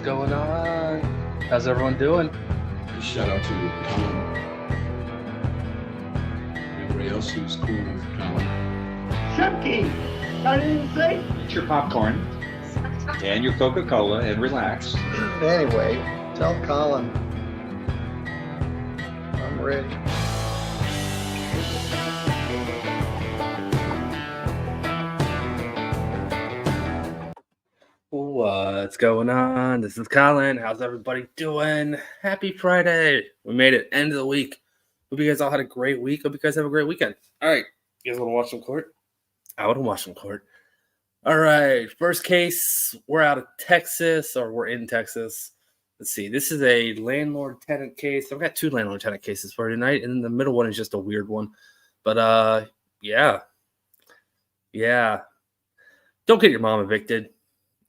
going on? How's everyone doing? Shout out to Colin. Everybody else who's cool with Colin. Chunky! I didn't say. Eat your popcorn and your Coca-Cola and relax. Anyway, tell Colin I'm ready. What's going on? This is Colin. How's everybody doing? Happy Friday. We made it. End of the week. Hope you guys all had a great week. Hope you guys have a great weekend. All right. You guys want to watch some court? I want to watch some court. All right. First case. We're out of Texas, or we're in Texas. Let's see. This is a landlord-tenant case. I've got two landlord-tenant cases for tonight, and the middle one is just a weird one. But, yeah. Don't get your mom evicted.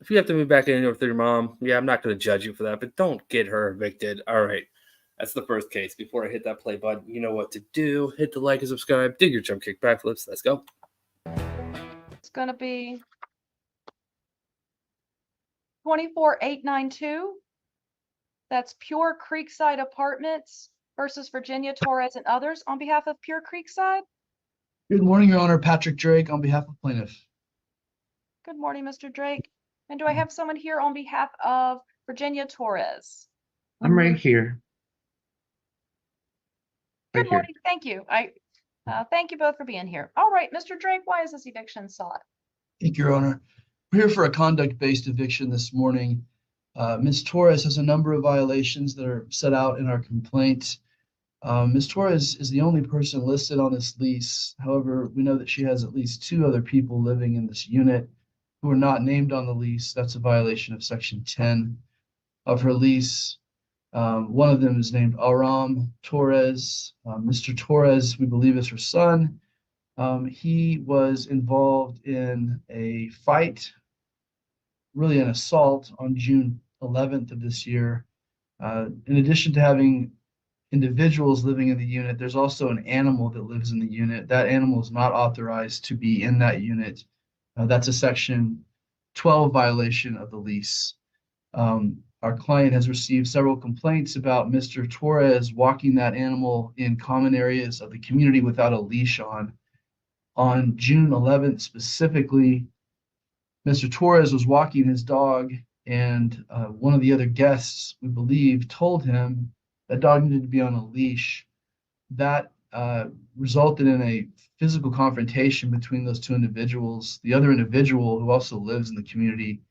If you have to move back in with your mom, yeah, I'm not going to judge you for that, but don't get her evicted. All right. That's the first case. Before I hit that play button, you know what to do. Hit the like and subscribe. Dig your jump kick backflips. Let's go. It's going to be 24892. That's Pure Creekside Apartments versus Virginia Torres and others on behalf of Pure Creekside. Good morning, Your Honor. Patrick Drake on behalf of plaintiff. Good morning, Mr. Drake. And do I have someone here on behalf of Virginia Torres? I'm right here. Good morning. Thank you. Thank you both for being here. All right, Mr. Drake, why is this eviction sought? Thank you, Your Honor. We're here for a conduct-based eviction this morning. Ms. Torres has a number of violations that are set out in our complaint. Ms. Torres is the only person listed on this lease. However, we know that she has at least two other people living in this unit who are not named on the lease. That's a violation of Section 10 of her lease. One of them is named Aram Torres. Mr. Torres, we believe, is her son. He was involved in a fight, really an assault, on June 11th of this year. In addition to having individuals living in the unit, there's also an animal that lives in the unit. That animal is not authorized to be in that unit. That's a Section 12 violation of the lease. Our client has received several complaints about Mr. Torres walking that animal in common areas of the community without a leash on. On June 11th specifically, Mr. Torres was walking his dog, and one of the other guests, we believe, told him that dog needed to be on a leash. That resulted in a physical confrontation between those two individuals. The other individual, who also lives in the community,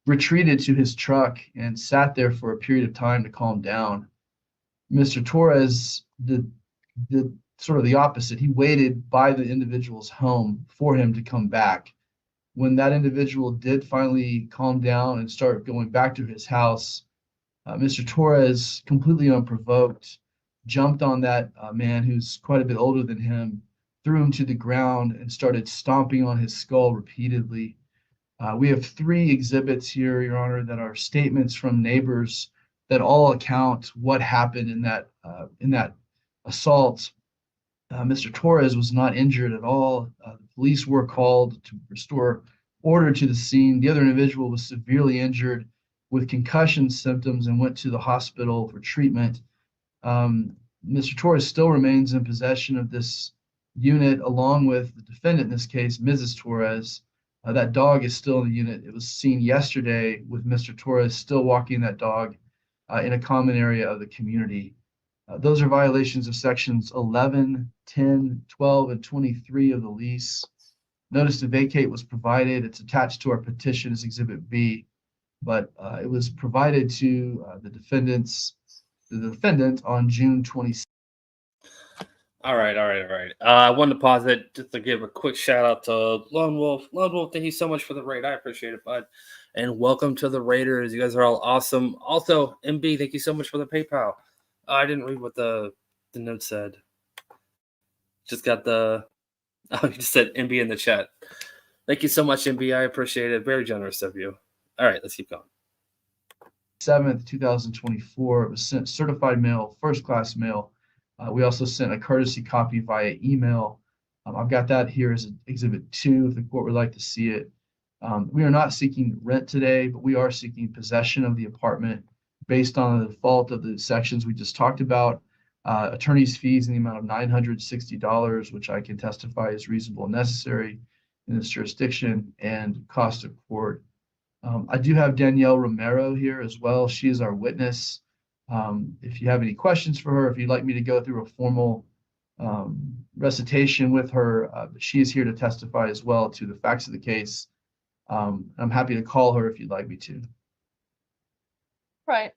retreated to his truck and sat there for a period of time to calm down. Mr. Torres did sort of the opposite. He waited by the individual's home for him to come back. When that individual did finally calm down and start going back to his house, Mr. Torres, completely unprovoked, jumped on that man who's quite a bit older than him, threw him to the ground, and started stomping on his skull repeatedly. We have three exhibits here, Your Honor, that are statements from neighbors that all account what happened in that assault. Mr. Torres was not injured at all. The police were called to restore order to the scene. The other individual was severely injured with concussion symptoms and went to the hospital for treatment. Mr. Torres still remains in possession of this unit, along with the defendant in this case, Mrs. Torres. That dog is still in the unit. It was seen yesterday with Mr. Torres still walking that dog in a common area of the community. Those are violations of Sections 11, 10, 12, and 23 of the lease. Notice to vacate was provided. It's attached to our petition as Exhibit B, but it was provided to the defendant on June 26th. All right. I wanted to pause it just to give a quick shout out to Lone Wolf. Lone Wolf, thank you so much for the raid. I appreciate it, bud. And welcome to the Raiders. You guys are all awesome. Also, MB, thank you so much for the PayPal. I didn't read what the note said. Just got you just said MB in the chat. Thank you so much, MB. I appreciate it. Very generous of you. All right, let's keep going. 7th, 2024. It was sent certified mail, first class mail. We also sent a courtesy copy via email. I've got that here as Exhibit 2 if the court would like to see it. We are not seeking rent today, but we are seeking possession of the apartment based on the default of the sections we just talked about. Attorney's fees in the amount of $960, which I can testify is reasonable and necessary in this jurisdiction, and cost of court. I do have Danielle Romero here as well. She is our witness. If you have any questions for her, if you'd like me to go through a formal recitation with her, she is here to testify as well to the facts of the case. I'm happy to call her if you'd like me to. Right.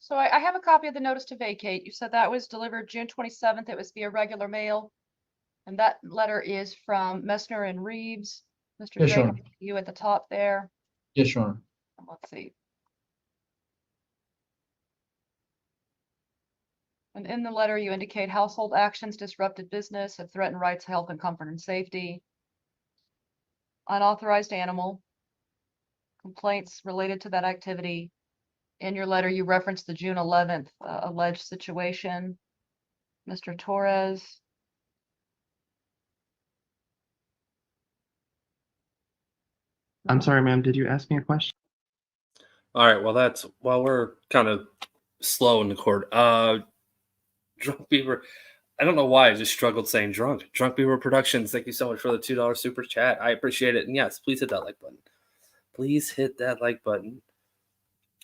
So I have a copy of the notice to vacate. You said that was delivered June 27th. It was via regular mail. And that letter is from Messner and Reeves. Mr. Yes, Your Drake, Honor. you at the top there. Yes, Your Honor. Let's see. And in the letter, you indicate household actions disrupted business, have threatened rights, health, and comfort and safety. Unauthorized animal. Complaints related to that activity. In your letter, you referenced the June 11th alleged situation. Mr. Torres. I'm sorry, ma'am. Did you ask me a question? All right. Well, that's while we're kind of slow in the court. Drunk Beaver. I don't know why I just struggled saying drunk. Drunk Beaver Productions. Thank you so much for the $2 super chat. I appreciate it. And yes, please hit that like button. Please hit that like button.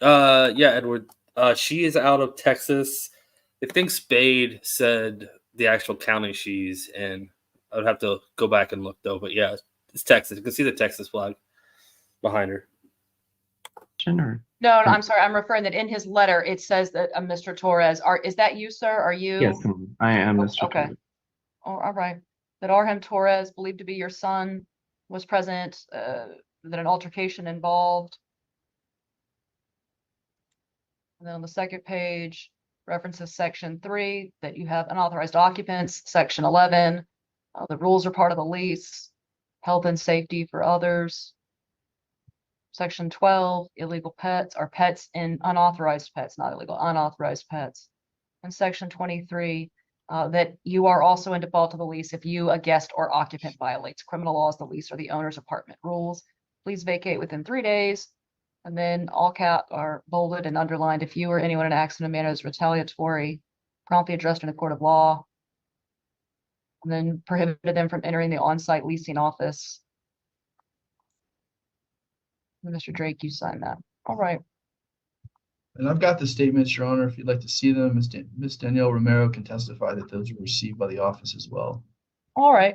Yeah, Edward. She is out of Texas. I think Spade said the actual county she's in. I would have to go back and look though. But yeah, it's Texas. You can see the Texas flag behind her. Or... No, I'm sorry. I'm referring that in his letter, it says that Mr. Torres, is that you, sir? Are you? Yes, I am Mr. Okay. Torres. Oh, all right. That Arhem Torres, believed to be your son, was present, that an altercation involved. And then on the second page, references section 3, that you have unauthorized occupants, section 11, the rules are part of the lease, health and safety for others. Section 12, illegal pets are pets in unauthorized pets, not illegal, unauthorized pets. And section 23, that you are also in default to the lease if you, a guest or occupant, violates criminal laws, the lease, or the owner's apartment rules. Please vacate within 3 days. And then all cap are bolded and underlined. If you or anyone in acts in a manner is retaliatory, promptly addressed in a court of law. And then prohibited them from entering the on-site leasing office. Mr. Drake, you sign that. All right. And I've got the statements, Your Honor, if you'd like to see them. Ms. Danielle Romero can testify that those were received by the office as well. All right.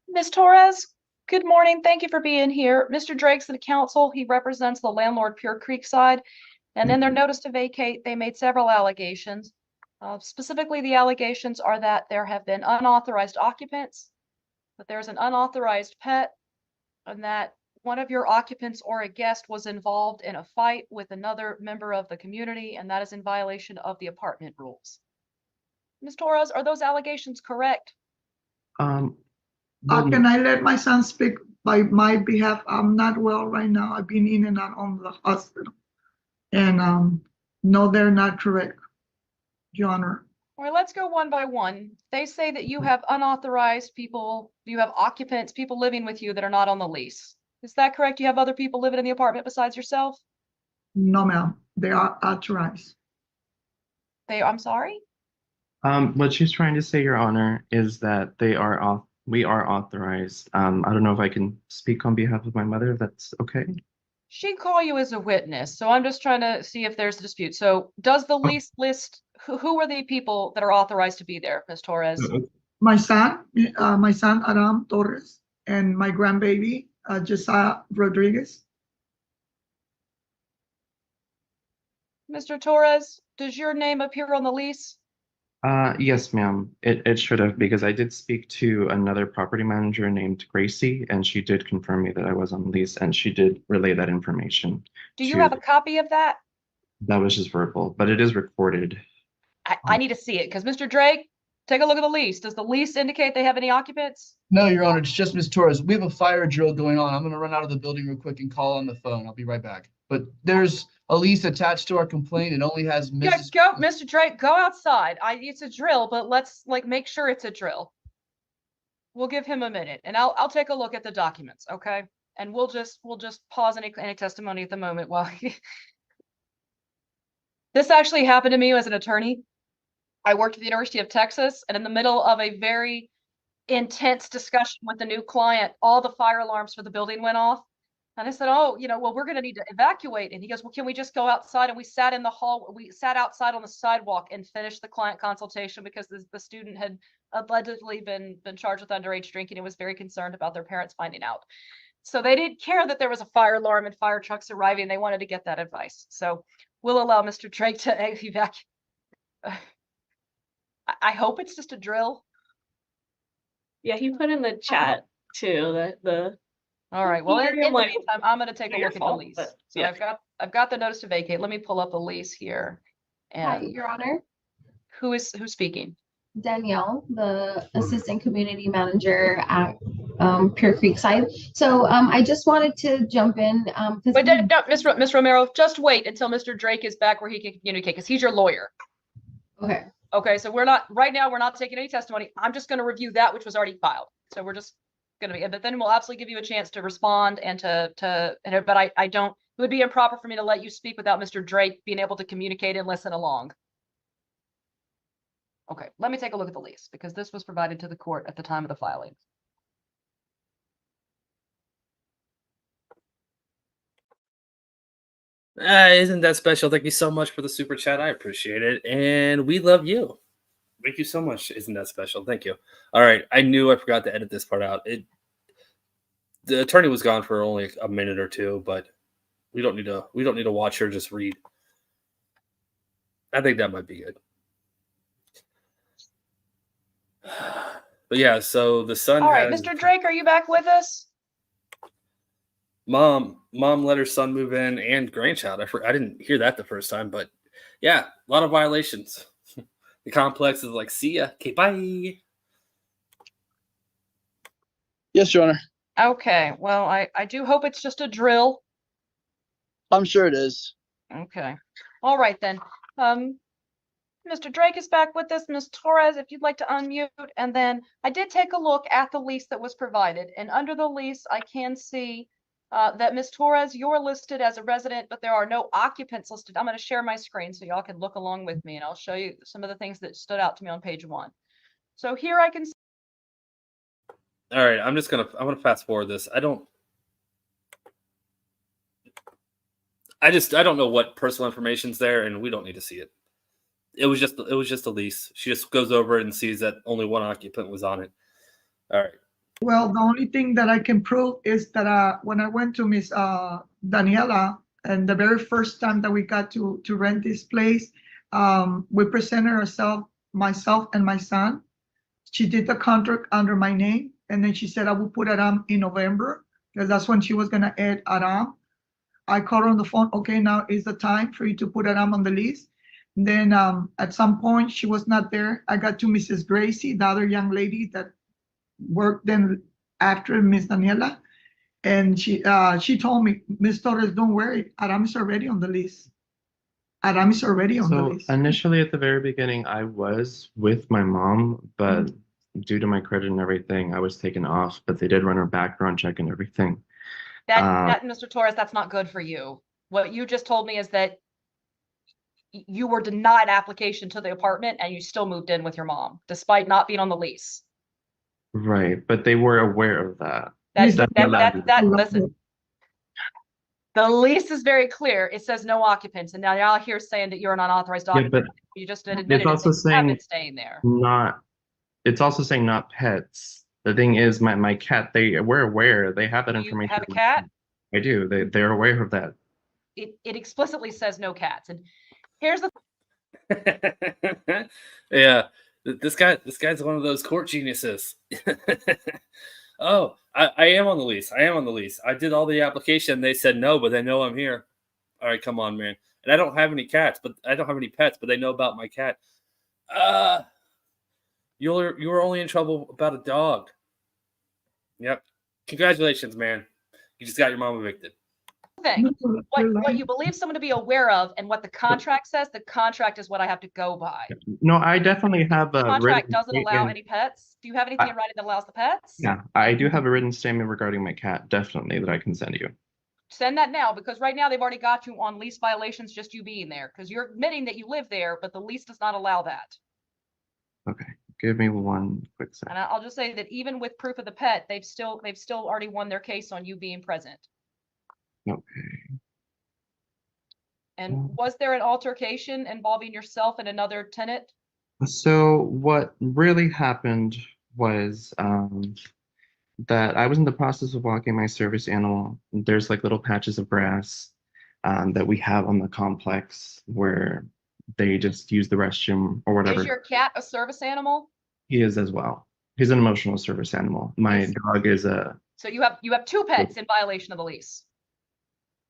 Ms. Torres, good morning. Thank you for being here. Mr. Drake's the counsel. He represents the landlord Pure Creekside. And in their notice to vacate, they made several allegations. Specifically, the allegations are that there have been unauthorized occupants, that there's an unauthorized pet, and that one of your occupants or a guest was involved in a fight with another member of the community, and that is in violation of the apartment rules. Ms. Torres, are those allegations correct? Well, Can I let my son speak by my behalf? I'm not well right now. I've been in and out of the hospital. And no, they're not correct, Your Honor. All right, let's go one by one. They say that you have unauthorized people, you have occupants, people living with you that are not on the lease. Is that correct? You have other people living in the apartment besides yourself? No, ma'am. They are authorized. I'm sorry? what she's trying to say, Your Honor, is that we are authorized. I don't know if I can speak on behalf of my mother, if that's okay. She'd call you as a witness, so I'm just trying to see if there's a dispute. So does the lease list, who are the people that are authorized to be there, Ms. Torres? My son, Adam Torres, and my grandbaby, Josiah Rodriguez. Mr. Torres, does your name appear on the lease? Yes, ma'am. It should have, because I did speak to another property manager named Gracie, and she did confirm me that I was on the lease, and she did relay that information. Do you have a copy of that? That was just verbal, but it is recorded. I need to see it, because Mr. Drake, take a look at the lease. Does the lease indicate they have any occupants? No, Your Honor, it's just Ms. Torres. We have a fire drill going on. I'm going to run out of the building real quick and call on the phone. I'll be right back. But there's a lease attached to our complaint. It only has Mrs. Go, Mr. Drake, go outside. It's a drill, but let's make sure it's a drill. We'll give him a minute, and I'll take a look at the documents, okay? And we'll just pause any testimony at the moment while this actually happened to me as an attorney. I worked at the University of Texas, and in the middle of a very intense discussion with the new client, all the fire alarms for the building went off. And I said, oh, well, we're going to need to evacuate. And he goes, well, can we just go outside? And we sat in the hall. We sat outside on the sidewalk and finished the client consultation because the student had allegedly been charged with underage drinking and was very concerned about their parents finding out. So they didn't care that there was a fire alarm and fire trucks arriving. They wanted to get that advice. So we'll allow Mr. Drake to evacuate. I hope it's just a drill. Yeah, he put in the chat too that the. All right. Well, in the like, meantime, I'm going to take a your look at the fault, lease. but, So yeah. I've got the notice to vacate. Let me pull up the lease here. Hi, And Your Honor. who's speaking? Danielle, the Assistant Community Manager at Pure Creekside. So I just wanted to jump in. Wait, no, Ms. Romero, just wait until Mr. Drake is back where he can communicate because he's your lawyer. Okay. Okay, so we're not taking any testimony. I'm just going to review that which was already filed. So we're just going to be, but then we'll absolutely give you a chance to respond and but I don't, it would be improper for me to let you speak without Mr. Drake being able to communicate and listen along. Okay, let me take a look at the lease because this was provided to the court at the time of the filing. Isn't that special? Thank you so much for the super chat. I appreciate it. And we love you. Thank you so much. Isn't that special? Thank you. All right. I knew I forgot to edit this part out. The attorney was gone for only a minute or two, but we don't need to watch her just read. I think that might be good. But yeah, so the son All right, has, Mr. Drake, are you back with us? Mom let her son move in and grandchild. I didn't hear that the first time, but yeah, a lot of violations. The complex is like, see ya, okay, bye. Yes, Your Honor. Okay, well, I do hope it's just a drill. I'm sure it is. Okay. All right, then. Mr. Drake is back with us. Ms. Torres, if you'd like to unmute. And then I did take a look at the lease that was provided. And under the lease, I can see that Ms. Torres, you're listed as a resident, but there are no occupants listed. I'm going to share my screen so y'all can look along with me, and I'll show you some of the things that stood out to me on page 1. So here I can see. All right, I'm gonna fast forward this. I don't know what personal information's there, and we don't need to see it. It was just a lease. She just goes over it and sees that only one occupant was on it. All right. Well, the only thing that I can prove is that when I went to Miss Daniela, and the very first time that we got to rent this place, we presented ourselves, myself and my son. She did the contract under my name, and then she said I would put Aram in November because that's when she was gonna add Aram. I called her on the phone. Okay, now is the time for you to put Aram on the list. And then at some point she was not there. I got to Mrs. Gracie, the other young lady that worked then after Miss Daniela, and she told me, Miss Torres, don't worry, Aram is already on the list. Aram is already on the list. Initially at the very beginning, I was with my mom, but due to my credit and everything, I was taken off, but they did run a background check and everything. That Mr. Torres, that's not good for you. What you just told me is that you were denied application to the apartment and you still moved in with your mom, despite not being on the lease. Right, but they were aware of that. Listen, the lease is very clear. It says no occupants, and now y'all here saying that you're an unauthorized occupant. but You just admitted it's also that you have saying been staying there. It's also saying not pets. The thing is, my cat, we're aware. They have that Do information. you have a cat? I do. They're aware of that. It explicitly says no cats. And here's the Yeah, this guy's one of those court geniuses. Oh, I am on the lease. I did all the application. They said no, but they know I'm here. All right, come on, man. And I don't have any pets, but they know about my cat. You were only in trouble about a dog. Yep. Congratulations, man. You just got your mom evicted. thing. What you believe someone to be aware of and what the contract says, the contract is what I have to go by. No, I definitely have a Contract written doesn't allow statement. any pets. Do you have anything in writing that allows the pets? Yeah, I do have a written statement regarding my cat, definitely, that I can send you. Send that now, because right now they've already got you on lease violations, just you being there, because you're admitting that you live there, but the lease does not allow that. Okay, give me one quick second. And I'll just say that even with proof of the pet, they've still already won their case on you being present. Okay. And was there an altercation involving yourself and another tenant? So what really happened was that I was in the process of walking my service animal. There's like little patches of grass that we have on the complex where they just use the restroom or whatever. Is your cat a service animal? He is as well. He's an emotional service animal. My dog is a. So you have two pets in violation of the lease.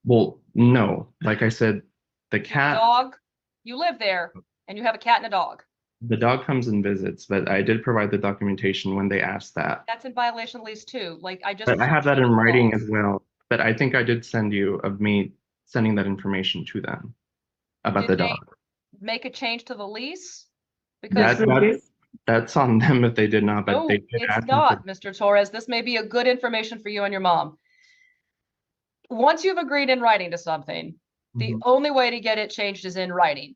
Well, no. Like I said, the cat. Dog. You live there, and you have a cat and a dog. The dog comes and visits, but I did provide the documentation when they asked that. That's in violation of the lease too. Like I just. But I have that in writing as well. But I think I did send you of me sending that information to them about the dog. Make a change to the lease? Because That's on them if they did not, but no, they did it's ask not, Mr. Torres. This may be a good information for you and your mom. Once you've agreed in writing to something, the only way to get it changed is in writing.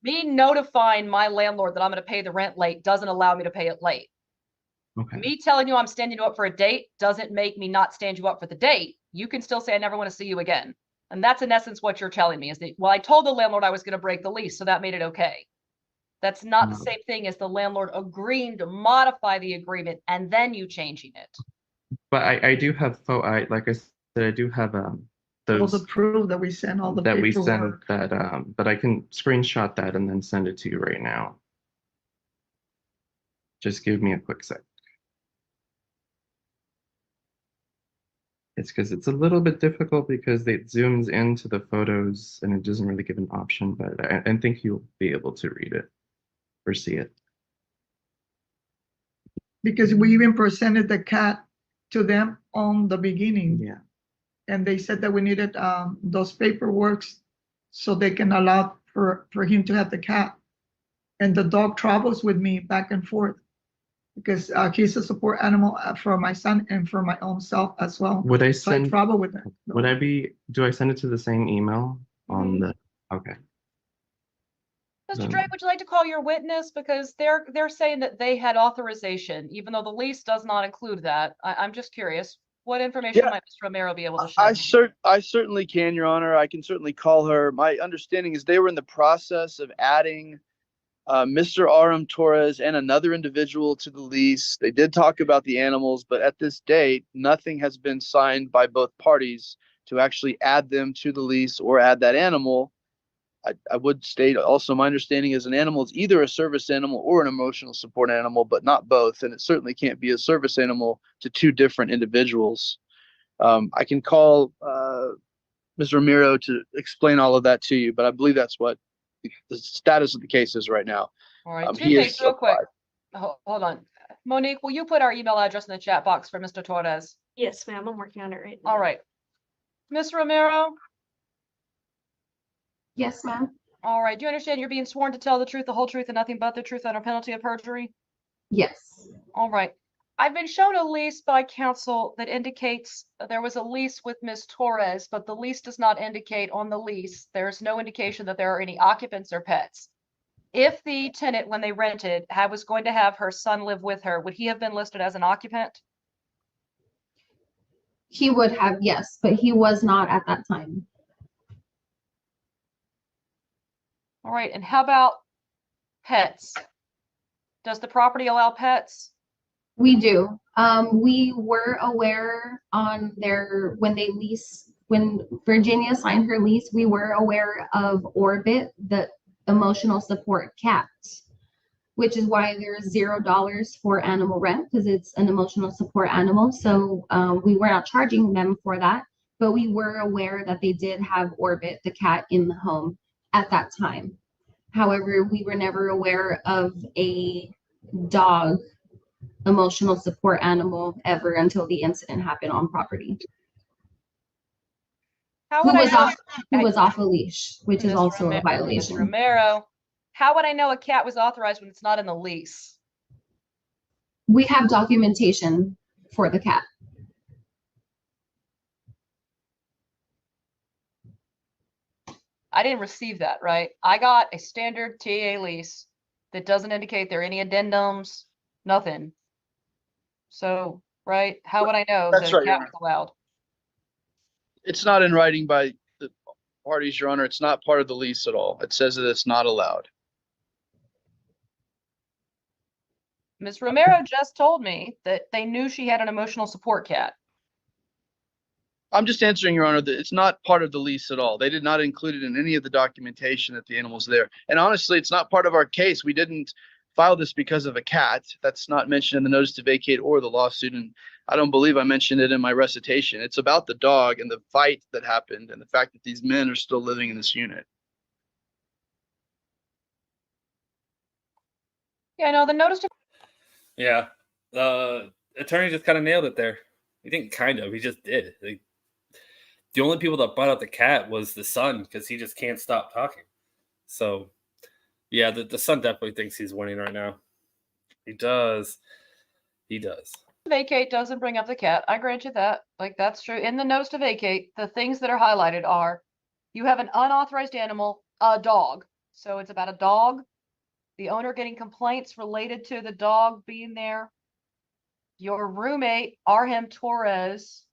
Me notifying my landlord that I'm going to pay the rent late doesn't allow me to pay it late. Okay. Me telling you I'm standing you up for a date doesn't make me not stand you up for the date. You can still say I never want to see you again. And that's in essence what you're telling me is that, well, I told the landlord I was going to break the lease, so that made it okay. That's not the same thing as the landlord agreeing to modify the agreement and then you changing it. But I do have, like I said, I do have All those the proof that we sent, all the that we sent paperwork. that, but I can screenshot that and then send it to you right now. Just give me a quick sec. It's because it's a little bit difficult because it zooms into the photos and it doesn't really give an option, but I think you'll be able to read it or see it. Because we even presented the cat to them on the beginning. Yeah. And they said that we needed those paperwork so they can allow for him to have the cat. And the dog travels with me back and forth because he's a support animal for my son and for my own self as well. Would I So I send? travel with them. Do I send it to the same email on the? Okay. Mr. Drake, would you like to call your witness? Because they're saying that they had authorization, even though the lease does not include that. I'm just curious. What information might Mr. Romero be able to share? I certainly can, Your Honor. I can certainly call her. My understanding is they were in the process of adding Mr. R.M. Torres and another individual to the lease. They did talk about the animals, but at this date, nothing has been signed by both parties to actually add them to the lease or add that animal. I would state also my understanding is an animal is either a service animal or an emotional support animal, but not both. And it certainly can't be a service animal to two different individuals. I can call Ms. Romero to explain all of that to you, but I believe that's what the status of the case is right now. All right, two things real quick. Hold on. Monique, will you put our email address in the chat box for Mr. Torres? Yes, ma'am. I'm working on it right now. All right. Ms. Romero? Yes, ma'am. All right. Do you understand you're being sworn to tell the truth, the whole truth, and nothing but the truth under penalty of perjury? Yes. All right. I've been shown a lease by counsel that indicates there was a lease with Ms. Torres, but the lease does not indicate on the lease. There's no indication that there are any occupants or pets. If the tenant, when they rented, was going to have her son live with her, would he have been listed as an occupant? He would have, yes, but he was not at that time. All right. And how about pets? Does the property allow pets? We do. We were aware on when Virginia signed her lease, we were aware of Orbit, the emotional support cat, which is why there's $0 for animal rent because it's an emotional support animal. So we were not charging them for that, but we were aware that they did have Orbit, the cat, in the home at that time. However, we were never aware of a dog emotional support animal ever until the incident happened on property. How Who would I was know? off, who was off a leash, which is Ms. also a Ms. violation. Romero, how would I know a cat was authorized when it's not in the lease? We have documentation for the cat. I didn't receive that, right? I got a standard TA lease that doesn't indicate there are any addendums, nothing. So, right, how would I know That's that a right, Your cat Honor. was allowed? It's not in writing by the parties, Your Honor. It's not part of the lease at all. It says that it's not allowed. Ms. Romero just told me that they knew she had an emotional support cat. I'm just answering, Your Honor, that it's not part of the lease at all. They did not include it in any of the documentation that the animal's there. And honestly, it's not part of our case. We didn't file this because of a cat. That's not mentioned in the notice to vacate or the lawsuit. And I don't believe I mentioned it in my recitation. It's about the dog and the fight that happened and the fact that these men are still living in this unit. Yeah, no, the notice to Yeah. The attorney just kind of nailed it there. He didn't kind of, he just did. Like, the only people that brought out the cat was the son because he just can't stop talking. So, yeah, the son definitely thinks he's winning right now. He does. He does. vacate doesn't bring up the cat. I grant you that. Like, that's true. In the notice to vacate, the things that are highlighted are you have an unauthorized animal, a dog. So it's about a dog, the owner getting complaints related to the dog being there. Your roommate, Arhem Torres,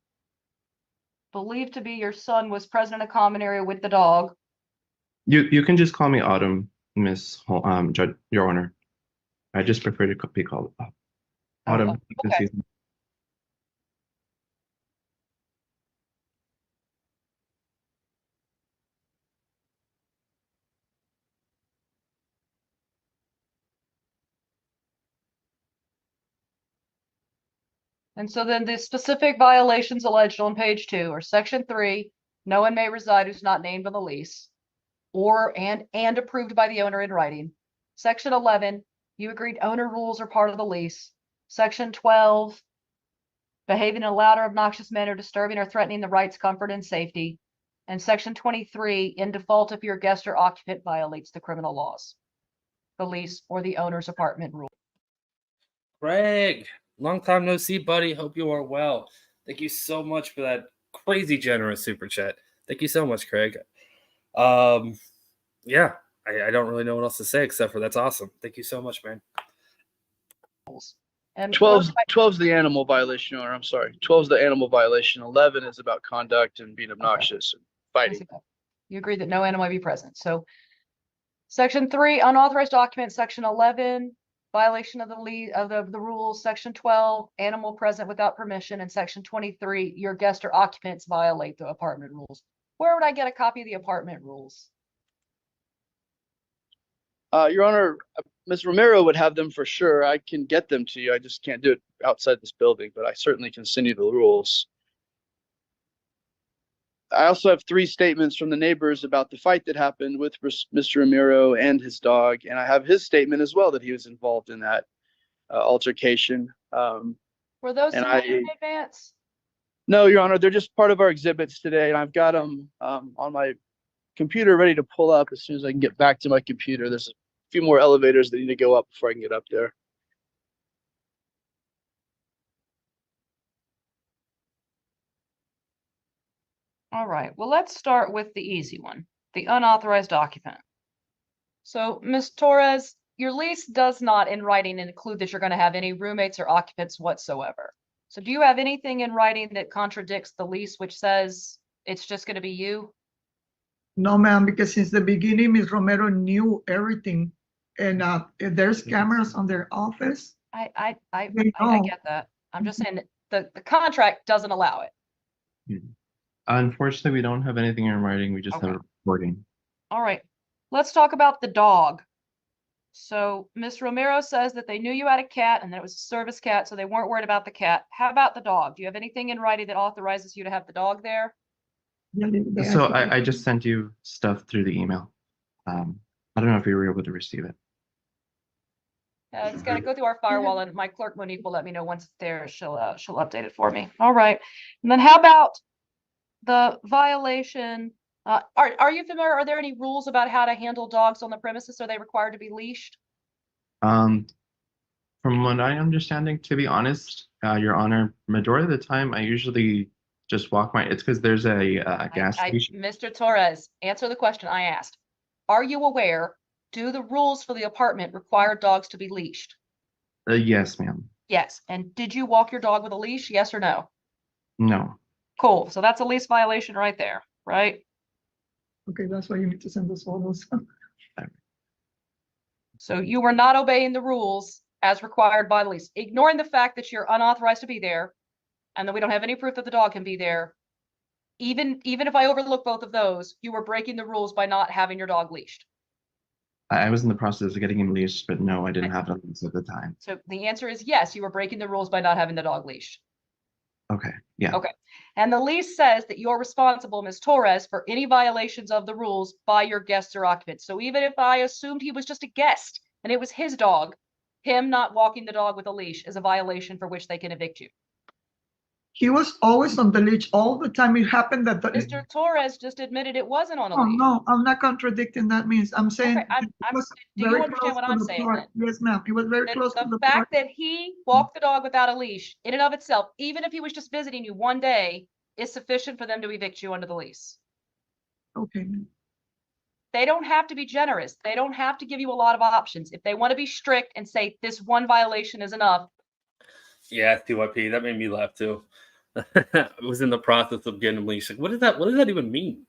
believed to be your son, was present in a common area with the dog. You can just call me Autumn, Judge, Your Honor. I just prefer to be called Autumn. Okay. And so then the specific violations alleged on page 2 are section 3, no one may reside who's not named on the lease or and approved by the owner in writing. Section 11, you agreed owner rules are part of the lease. Section 12, behaving in a loud or obnoxious manner, disturbing or threatening the rights, comfort, and safety. And section 23, in default if your guest or occupant violates the criminal laws, the lease, or the owner's apartment rule. Greg, long time no see, buddy. Hope you are well. Thank you so much for that crazy generous super chat. Thank you so much, Craig. Yeah, I don't really know what else to say except for that's awesome. Thank you so much, man. And 12's the animal violation, Your Honor. I'm sorry. 12's the animal violation. 11 is about conduct and being obnoxious and fighting. You agree that no animal may be present. So section 3, unauthorized occupant. Section 11, violation of the rules. Section 12, animal present without permission. And section 23, your guest or occupants violate the apartment rules. Where would I get a copy of the apartment rules? Your Honor, Ms. Romero would have them for sure. I can get them to you. I just can't do it outside this building, but I certainly can send you the rules. I also have 3 statements from the neighbors about the fight that happened with Mr. Romero and his dog, and I have his statement as well that he was involved in that altercation. Were those in advance? No, Your Honor, they're just part of our exhibits today, and I've got them on my computer ready to pull up as soon as I can get back to my computer. There's a few more elevators that need to go up before I can get up there. All right, well, let's start with the easy one, the unauthorized occupant. So, Ms. Torres, your lease does not in writing include that you're going to have any roommates or occupants whatsoever. So do you have anything in writing that contradicts the lease, which says it's just going to be you? No, ma'am, because since the beginning, Ms. Romero knew everything. And if there's cameras on their office. I get that. I'm just saying that the contract doesn't allow it. Unfortunately, we don't have anything in writing. We just have a recording. All right, let's talk about the dog. So Ms. Romero says that they knew you had a cat and that it was a service cat, so they weren't worried about the cat. How about the dog? Do you have anything in writing that authorizes you to have the dog there? So I just sent you stuff through the email. I don't know if you were able to receive it. It's got to go through our firewall, and my clerk Monique will let me know once it's there. She'll update it for me. All right, and then how about the violation, are you familiar, are there any rules about how to handle dogs on the premises? Are they required to be leashed? From what I'm understanding, to be honest, Your Honor, majority of the time I usually just walk my. It's because there's a gas station. Mr. Torres, answer the question I asked. Are you aware, do the rules for the apartment require dogs to be leashed? Yes, ma'am. Yes. And did you walk your dog with a leash? Yes or no? No. Cool. So that's a lease violation right there, right? Okay, that's why you need to send us all those. So you were not obeying the rules as required by the lease, ignoring the fact that you're unauthorized to be there and that we don't have any proof that the dog can be there. Even if I overlook both of those, you were breaking the rules by not having your dog leashed. I was in the process of getting him leashed, but no, I didn't have a leash at the time. So the answer is yes, you were breaking the rules by not having the dog leashed. Okay. Yeah. Okay. And the lease says that you're responsible, Ms. Torres, for any violations of the rules by your guests or occupants. So even if I assumed he was just a guest and it was his dog, him not walking the dog with a leash is a violation for which they can evict you. He was always on the leash all the time. It happened that Mr. Torres just admitted it wasn't on a Oh, leash. no, I'm not contradicting that means. I'm saying Okay, it was do you very understand close what to I'm the saying park. Yes, ma'am. It was very close to The the park. fact that he walked the dog without a leash in and of itself, even if he was just visiting you one day, is sufficient for them to evict you under the lease. Okay. They don't have to be generous. They don't have to give you a lot of options. If they want to be strict and say this one violation is enough. Yeah, TYP, that made me laugh too. I was in the process of getting a leash. Like, what does that even mean?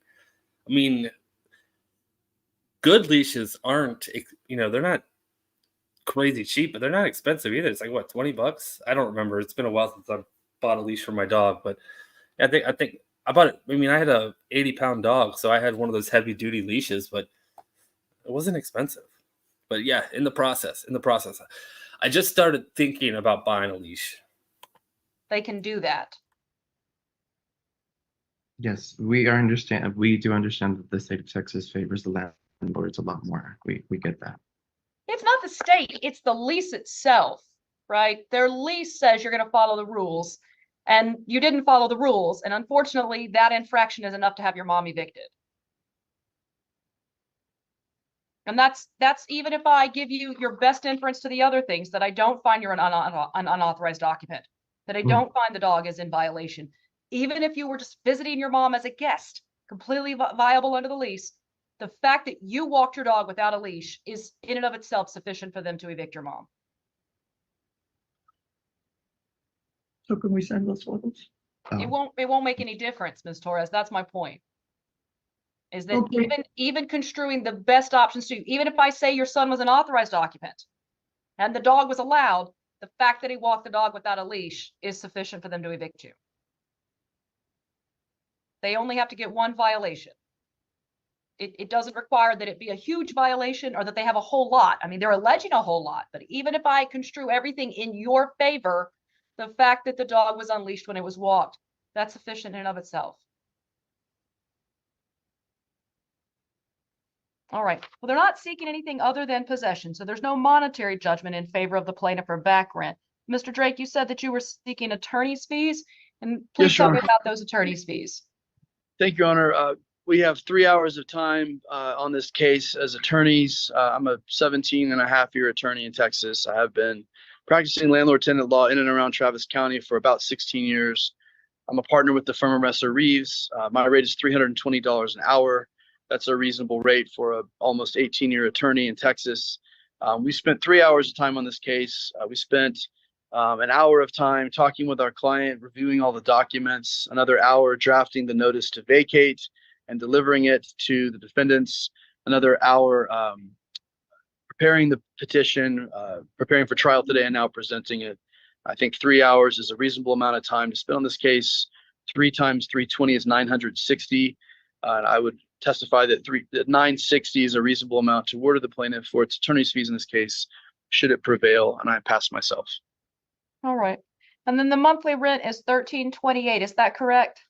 I mean, good leashes aren't, they're not crazy cheap, but they're not expensive either. It's like what, $20? I don't remember. It's been a while since I bought a leash for my dog, but I think I bought it. I mean, I had a 80-pound dog, so I had one of those heavy duty leashes, but it wasn't expensive. But yeah, in the process, I just started thinking about buying a leash. They can do that. Yes, we do understand that the state of Texas favors the landlords a lot more. We get that. It's not the state, it's the lease itself, right? Their lease says you're going to follow the rules, and you didn't follow the rules. And unfortunately, that infraction is enough to have your mom evicted. And that's even if I give you your best inference to the other things, that I don't find you're an unauthorized occupant, that I don't find the dog is in violation. Even if you were just visiting your mom as a guest, completely viable under the lease, the fact that you walked your dog without a leash is in and of itself sufficient for them to evict your mom. So can we send those photos? It won't make any difference, Ms. Torres. That's my point. Is that even construing the best options to you, even if I say your son was an authorized occupant and the dog was allowed, the fact that he walked the dog without a leash is sufficient for them to evict you. They only have to get one violation. It doesn't require that it be a huge violation or that they have a whole lot. I mean, they're alleging a whole lot, but even if I construe everything in your favor, the fact that the dog was unleashed when it was walked, that's sufficient in and of itself. All right. Well, they're not seeking anything other than possession, so there's no monetary judgment in favor of the plaintiff or back rent. Mr. Drake, you said that you were seeking attorney's fees, and please tell me about those attorney's fees. Thank you, Your Honor. We have 3 hours of time on this case as attorneys. I'm a 17-and-a-half-year attorney in Texas. I have been practicing landlord-tenant law in and around Travis County for about 16 years. I'm a partner with the firm of Messer Reeves. My rate is $320 an hour. That's a reasonable rate for a almost 18-year attorney in Texas. We spent 3 hours of time on this case. We spent an hour of time talking with our client, reviewing all the documents, another hour drafting the notice to vacate and delivering it to the defendants, another hour preparing the petition, preparing for trial today, and now presenting it. I think 3 hours is a reasonable amount of time to spend on this case. 3 times 320 is 960. And I would testify that 960 is a reasonable amount to award the plaintiff for its attorney's fees in this case, should it prevail, and I pass myself. All right. And then the monthly rent is $13.28. Is that correct?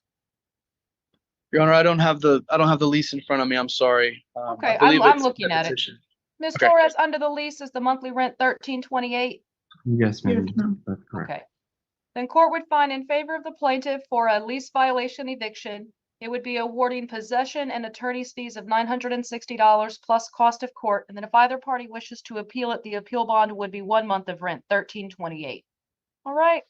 Your Honor, I don't have the lease in front of me. I'm sorry. Okay, I'm looking at it. Ms. Okay. Torres, under the lease, is the monthly rent $13.28? Yes, ma'am. That's correct. Okay. Then court would find in favor of the plaintiff for a lease violation eviction it would be awarding possession and attorney's fees of $960 plus cost of court. And then if either party wishes to appeal it, the appeal bond would be 1 month of rent, $1328. All right.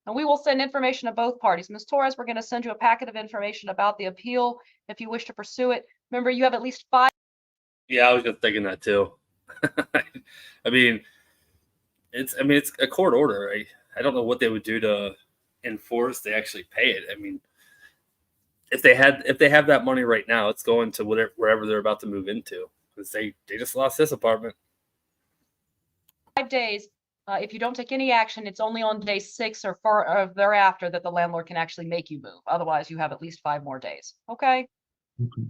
And we will send information to both parties. Ms. Torres, we're going to send you a packet of information about the appeal if you wish to pursue it. Remember, you have at least 5. Yeah, I was just thinking that too. I mean, it's a court order. I don't know what they would do to enforce they actually pay it. I mean, if they have that money right now, it's going to wherever they're about to move into, because they just lost this apartment. 5 days. If you don't take any action, it's only on day 6 or thereafter that the landlord can actually make you move. Otherwise, you have at least 5 more days. Okay.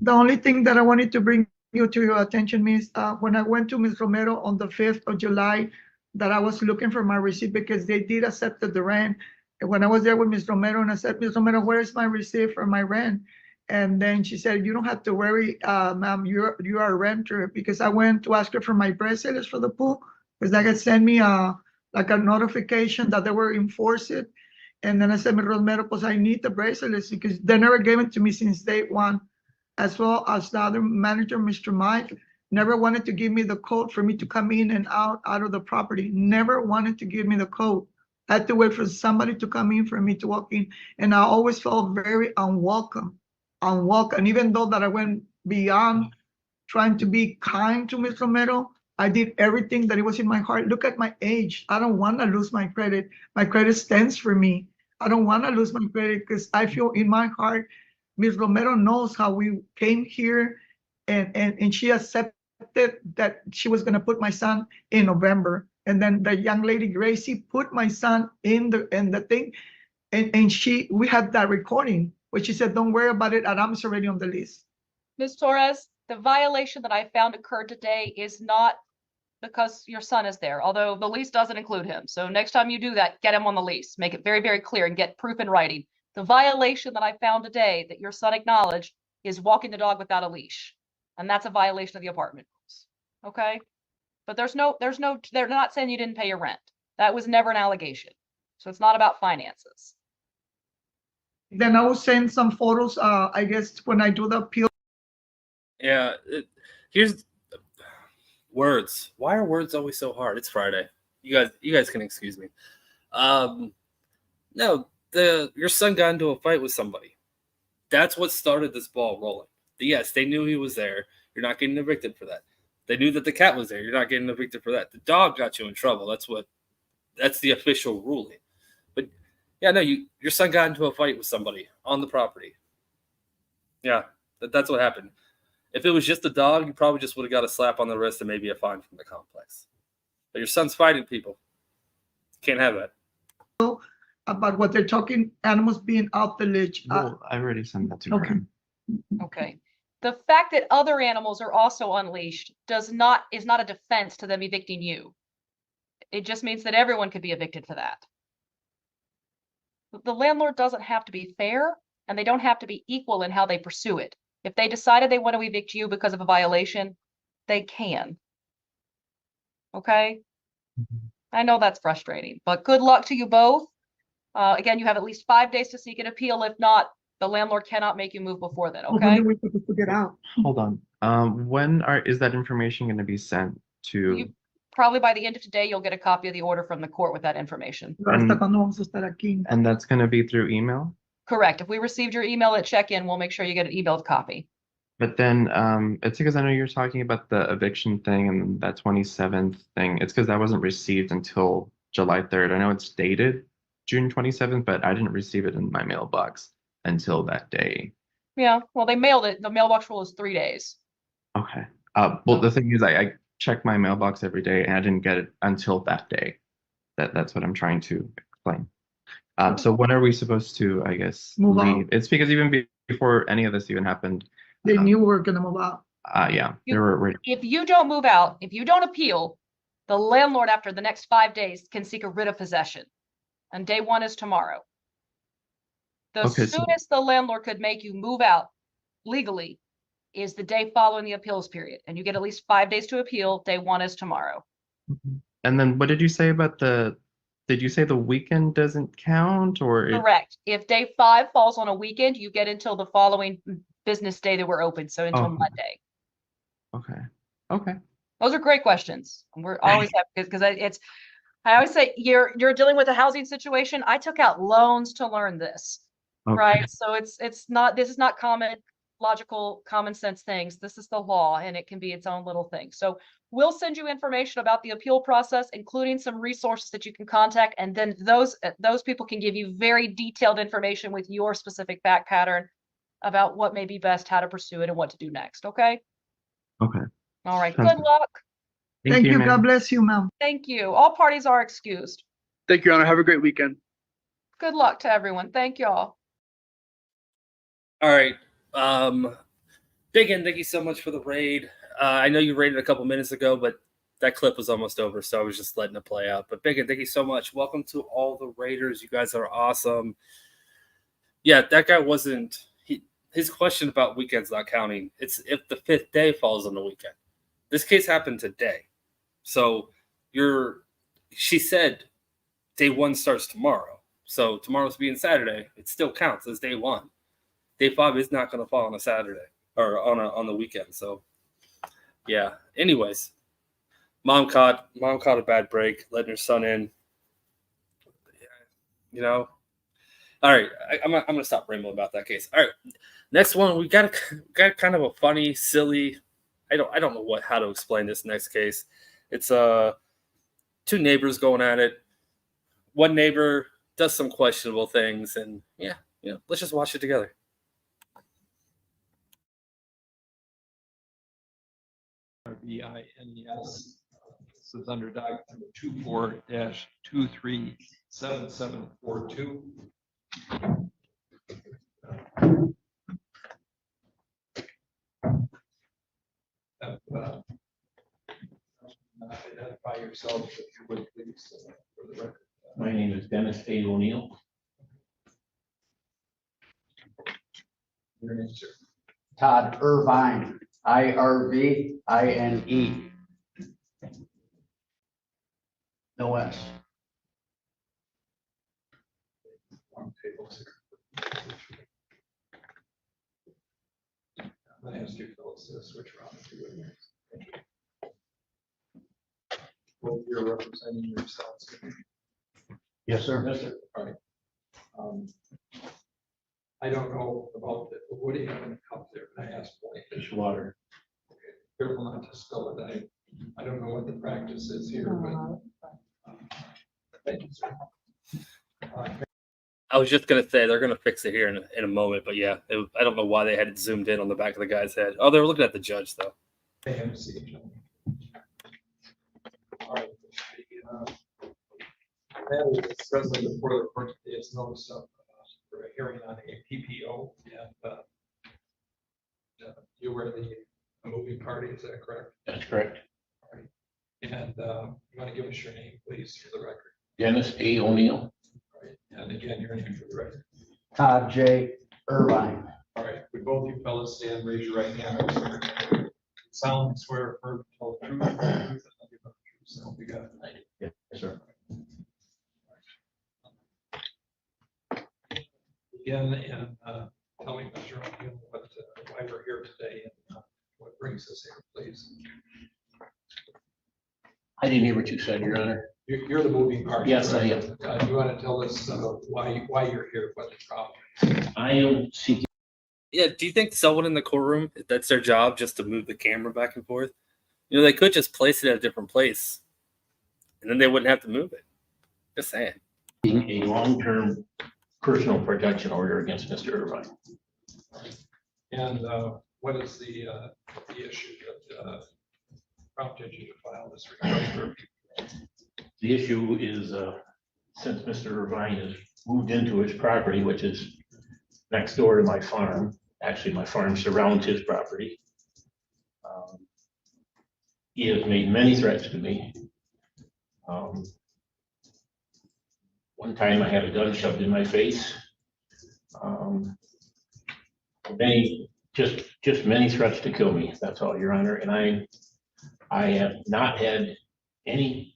The only thing that I wanted to bring you to your attention, Miss, when I went to Ms. Romero on the 5th of July, that I was looking for my receipt because they did accept the rent. And when I was there with Ms. Romero, and I said, Ms. Romero, where is my receipt for my rent? And then she said, you don't have to worry, ma'am, you are a renter, because I went to ask her for my bracelets for the pool, because they had sent me like a notification that they were enforced it. And then I said, Ms. Romero, pues I need the bracelets because they never gave it to me since day 1. As well as the other manager, Mr. Mike, never wanted to give me the code for me to come in and out of the property. Never wanted to give me the code. I had to wait for somebody to come in for me to walk in. And I always felt very unwelcome. And even though that I went beyond trying to be kind to Ms. Romero, I did everything that it was in my heart. Look at my age. I don't want to lose my credit. My credit stands for me. I don't want to lose my credit because I feel in my heart, Ms. Romero knows how we came here, and she accepted that she was going to put my son in November. And then the young lady, Gracie, put my son in the thing. And we had that recording where she said, don't worry about it. Adam's already on the list. Ms. Torres, the violation that I found occurred today is not because your son is there, although the lease doesn't include him. So next time you do that, get him on the lease. Make it very, very clear and get proof in writing. The violation that I found today that your son acknowledged is walking the dog without a leash. And that's a violation of the apartment rules. Okay? But they're not saying you didn't pay your rent. That was never an allegation. So it's not about finances. Then I will send some photos, I guess, when I do the appeal. Yeah, here's words. Why are words always so hard? It's Friday. You guys can excuse me. No, your son got into a fight with somebody. That's what started this ball rolling. Yes, they knew he was there. You're not getting evicted for that. They knew that the cat was there. You're not getting evicted for that. The dog got you in trouble. That's the official ruling. But yeah, no, your son got into a fight with somebody on the property. Yeah, that's what happened. If it was just a dog, you probably just would have got a slap on the wrist and maybe a fine from the complex. But your son's fighting people. Can't have that. About what they're talking, animals being out the leash. Well, I already sent that to her. Okay. Okay. The fact that other animals are also unleashed is not a defense to them evicting you. It just means that everyone could be evicted for that. The landlord doesn't have to be fair, and they don't have to be equal in how they pursue it. If they decided they want to evict you because of a violation, they can. Okay? I know that's frustrating, but good luck to you both. Again, you have at least 5 days to seek an appeal. If not, the landlord cannot make you move before then, okay? When are we supposed to get out? Hold on. When is that information going to be sent to? Probably by the end of today, you'll get a copy of the order from the court with that information. Hasta cuando vamos a estar aquí? And that's going to be through email? Correct. If we received your email at check-in, we'll make sure you get an emailed copy. But then it's because I know you're talking about the eviction thing and that 27th thing. It's because that wasn't received until July 3rd. I know it's dated June 27th, but I didn't receive it in my mailbox until that day. Yeah, well, they mailed it. The mailbox rule is 3 days. Okay. Well, the thing is, I check my mailbox every day and I didn't get it until that day. That's what I'm trying to explain. So when are we supposed to, I guess, Move leave? on. It's because even before any of this even happened. They knew we were going to move out. Yeah, they were ready. If you don't move out, if you don't appeal, the landlord after the next 5 days can seek a writ of possession. And day 1 is tomorrow. The soonest the landlord could make you move out legally is the day following the appeals period. And you get at least 5 days to appeal. Day 1 is tomorrow. And then what did you say about the Did you say the weekend doesn't count, or Correct. If day 5 falls on a weekend, you get until the following business day that we're open, so until Okay. Monday. Okay. Okay. Those are great questions. We're always happy because I always say you're dealing with a housing situation. I took out loans to learn this, Okay. right? So this is not logical, common sense things. This is the law, and it can be its own little thing. So we'll send you information about the appeal process, including some resources that you can contact, and then those people can give you very detailed information with your specific fact pattern about what may be best, how to pursue it, and what to do next. Okay. Okay. All right. Sounds Good good. luck. Thank you. ma'am. God bless you, ma'am. Thank you. All parties are excused. Thank you, Your Honor. Have a great weekend. Good luck to everyone. Thank y'all. All right. Biggin, thank you so much for the raid. I know you raided a couple minutes ago, but that clip was almost over, so I was just letting it play out. But Biggin, thank you so much. Welcome to all the raiders. You guys are awesome. Yeah, that guy wasn't. His question about weekends not counting. It's if the 5th day falls on the weekend. This case happened today, so she said day 1 starts tomorrow. So tomorrow's being Saturday. It still counts as day 1. Day 5 is not going to fall on a Saturday or on the weekend. So, yeah. Anyways, mom caught a bad break, letting her son in. You know. All right, I'm gonna stop rambling about that case. All right, next one we got kind of a funny, silly. I don't know how to explain this next case. It's 2 neighbors going at it. One neighbor does some questionable things, and let's just watch it together. RVINES. This is under document 24-237742. Identify yourself if you would, please, for the record. My name is Dennis A. O'Neill. Your name, sir. Todd Irvine, IRVINE. No S. Long table, sir. I'm going to ask you fellows to switch around if you would. Thank you. Well, you're representing yourselves. Yes, sir. Yes, sir. All right. I don't know about the, what do you have in the cup there? Can I ask for it? It's water. Okay. Careful not to spill it. I don't know what the practice is here, but thank you, sir. I was just gonna say they're gonna fix it here in a moment, but yeah, I don't know why they had it zoomed in on the back of the guy's head. Oh, they were looking at the judge though. They have a seat. All right. That is presently before the court today is notice of for a hearing on a PPO, and you were the moving party, is that correct? That's correct. All right. And you want to give us your name, please, for the record? Dennis A. O'Neill. All right. And again, your name for the record? Todd J. Irvine. All right. Would both you fellas stand, raise your right hand? Solemnly swear affirm to tell the truth, the whole truth, and nothing but the truth. So we got it. Yes, sir. Again, and tell me, Mr. O'Neill, why we're here today and what brings us here, please. I didn't hear what you said, Your Honor. You're the moving party. Yes, I am. You want to tell us why you're here, what the problem is? I am seeking. Yeah, do you think someone in the courtroom, that's their job, just to move the camera back and forth? They could just place it at a different place, and then they wouldn't have to move it. Just saying. A long-term personal protection order against Mr. Irvine. And what is the issue that prompted you to file this request for? The issue is since Mr. Irvine has moved into his property, which is next door to my farm. Actually, my farm surrounds his property. He has made many threats to me. One time I had a gun shoved in my face. Just many threats to kill me. That's all, Your Honor. And I have not had any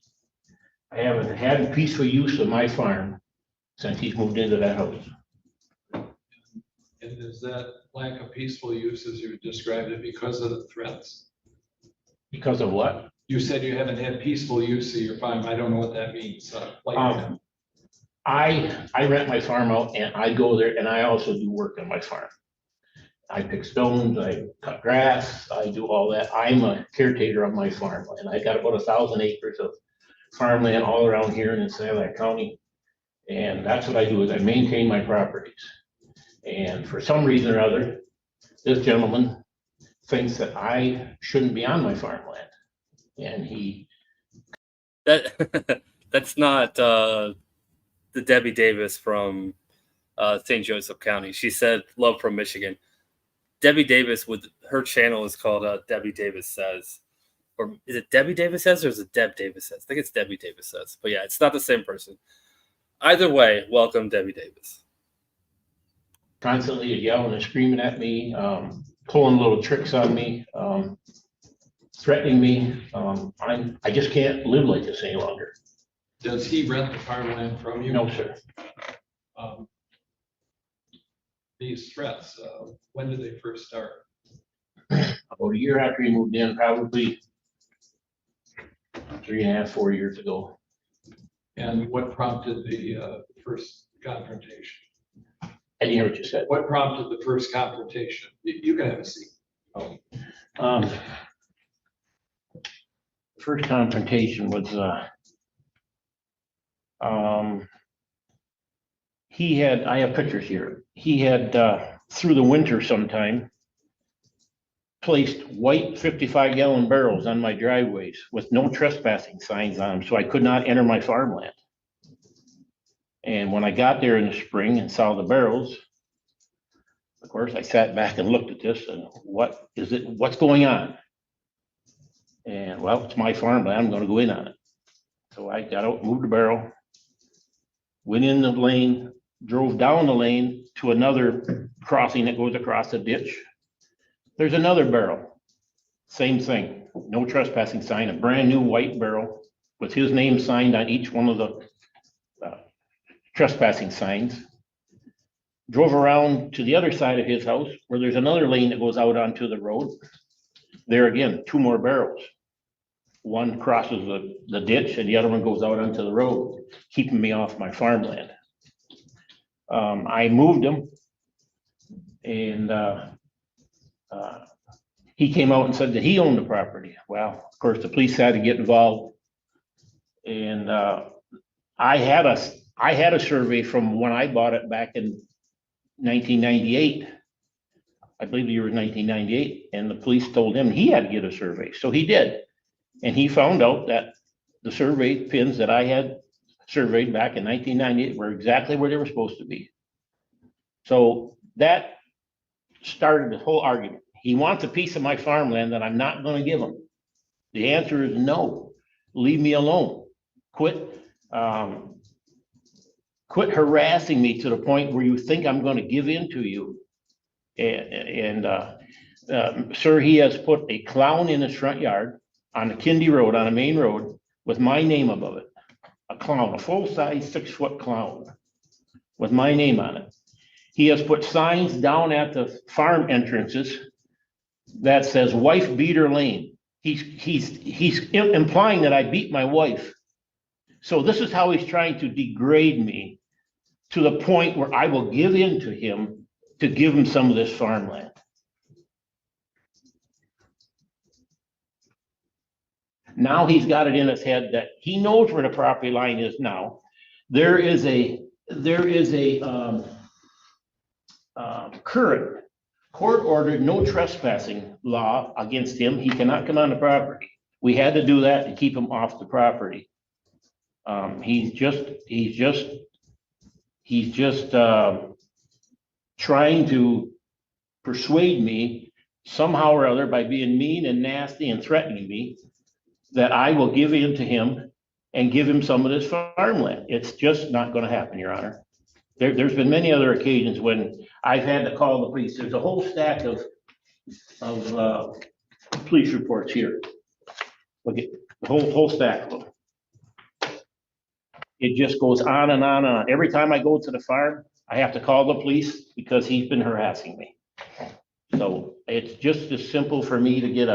I haven't had peaceful use of my farm since he's moved into that house. And is that lack of peaceful use, as you described it, because of the threats? Because of what? You said you haven't had peaceful use of your farm. I don't know what that means. I rent my farm out and I go there and I also do work on my farm. I pick stones, I cut grass, I do all that. I'm a caretaker of my farm and I got about 1,000 acres of farmland all around here in Sanilac County. And that's what I do is I maintain my properties. And for some reason or other, this gentleman thinks that I shouldn't be on my farmland. And that's not the Debbie Davis from St. Joseph County. She said love from Michigan. Debbie Davis with her channel is called Debbie Davis Says. Or is it Debbie Davis Says or is it Deb Davis Says? I think it's Debbie Davis Says. But yeah, it's not the same person. Either way, welcome Debbie Davis. Constantly yelling and screaming at me, pulling little tricks on me, threatening me. I just can't live like this any longer. Does he rent the farmland from you? No, sir. These threats, when did they first start? About a year after he moved in, probably 3.5, 4 years ago. And what prompted the first confrontation? I didn't hear what you said. What prompted the first confrontation? You can have a seat. First confrontation was I have pictures here. He had through the winter sometime placed white 55-gallon barrels on my driveways with no trespassing signs on them, so I could not enter my farmland. And when I got there in the spring and saw the barrels, of course, I sat back and looked at this and what is it? What's going on? And well, it's my farmland. I'm going to go in on it. So I got out, moved the barrel, went in the lane, drove down the lane to another crossing that goes across the ditch. There's another barrel. Same thing. No trespassing sign, a brand new white barrel with his name signed on each one of the trespassing signs. Drove around to the other side of his house where there's another lane that goes out onto the road. There again, 2 more barrels. One crosses the ditch and the other one goes out onto the road, keeping me off my farmland. I moved him and he came out and said that he owned the property. Well, of course, the police had to get involved. And I had a survey from when I bought it back in 1998. I believe the year was 1998, and the police told him he had to get a survey. So he did. And he found out that the survey pins that I had surveyed back in 1998 were exactly where they were supposed to be. So that started the whole argument. He wants a piece of my farmland that I'm not going to give him. The answer is no. Leave me alone. Quit harassing me to the point where you think I'm going to give in to you. Sir, he has put a clown in his front yard on the Kindy Road, on a main road, with my name above it. A clown, a full-size 6-foot clown with my name on it. He has put signs down at the farm entrances that says wife beater lane. He's implying that I beat my wife. So this is how he's trying to degrade me to the point where I will give in to him to give him some of this farmland. Now he's got it in his head that he knows where the property line is now. There is a current court-ordered no trespassing law against him. He cannot come on the property. We had to do that to keep him off the property. He's just trying to persuade me somehow or other by being mean and nasty and threatening me that I will give in to him and give him some of this farmland. It's just not going to happen, Your Honor. There's been many other occasions when I've had to call the police. There's a whole stack of police reports here. Look at the whole stack of them. it just goes on and on and on. Every time I go to the farm, I have to call the police because he's been harassing me. So it's just as simple for me to get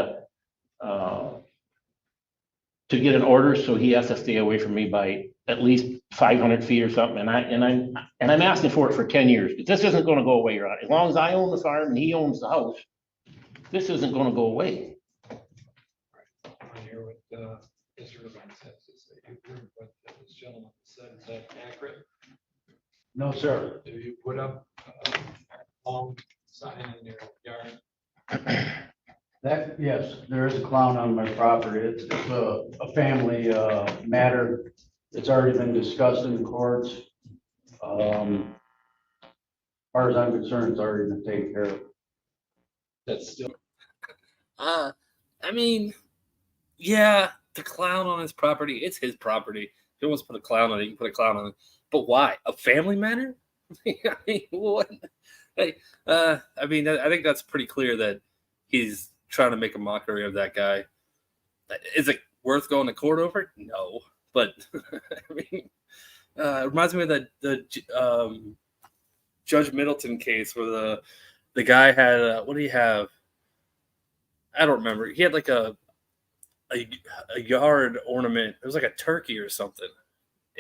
an order, so he has to stay away from me by at least 500 feet or something. And I'm asking for it for 10 years, but this isn't gonna go away, Ron. As long as I own the farm and he owns the house, this isn't gonna go away. I hear what Mr. Irvine says. Is that you heard what this gentleman said? Is that accurate? No, sir. Do you put up a long sign in your yard? That, yes, there is a clown on my property. It's a family matter. It's already been discussed in the courts. As far as I'm concerned, it's already been taken care of. That's still. I mean, yeah, the clown on his property, it's his property. If he wants to put a clown on it, you can put a clown on it. But why? A family matter? I mean, what? Hey, I mean, I think that's pretty clear that he's trying to make a mockery of that guy. Is it worth going to court over? No. But, I mean, it reminds me of the Judge Middleton case where the guy had, what do you have? I don't remember. He had like a yard ornament. It was like a turkey or something.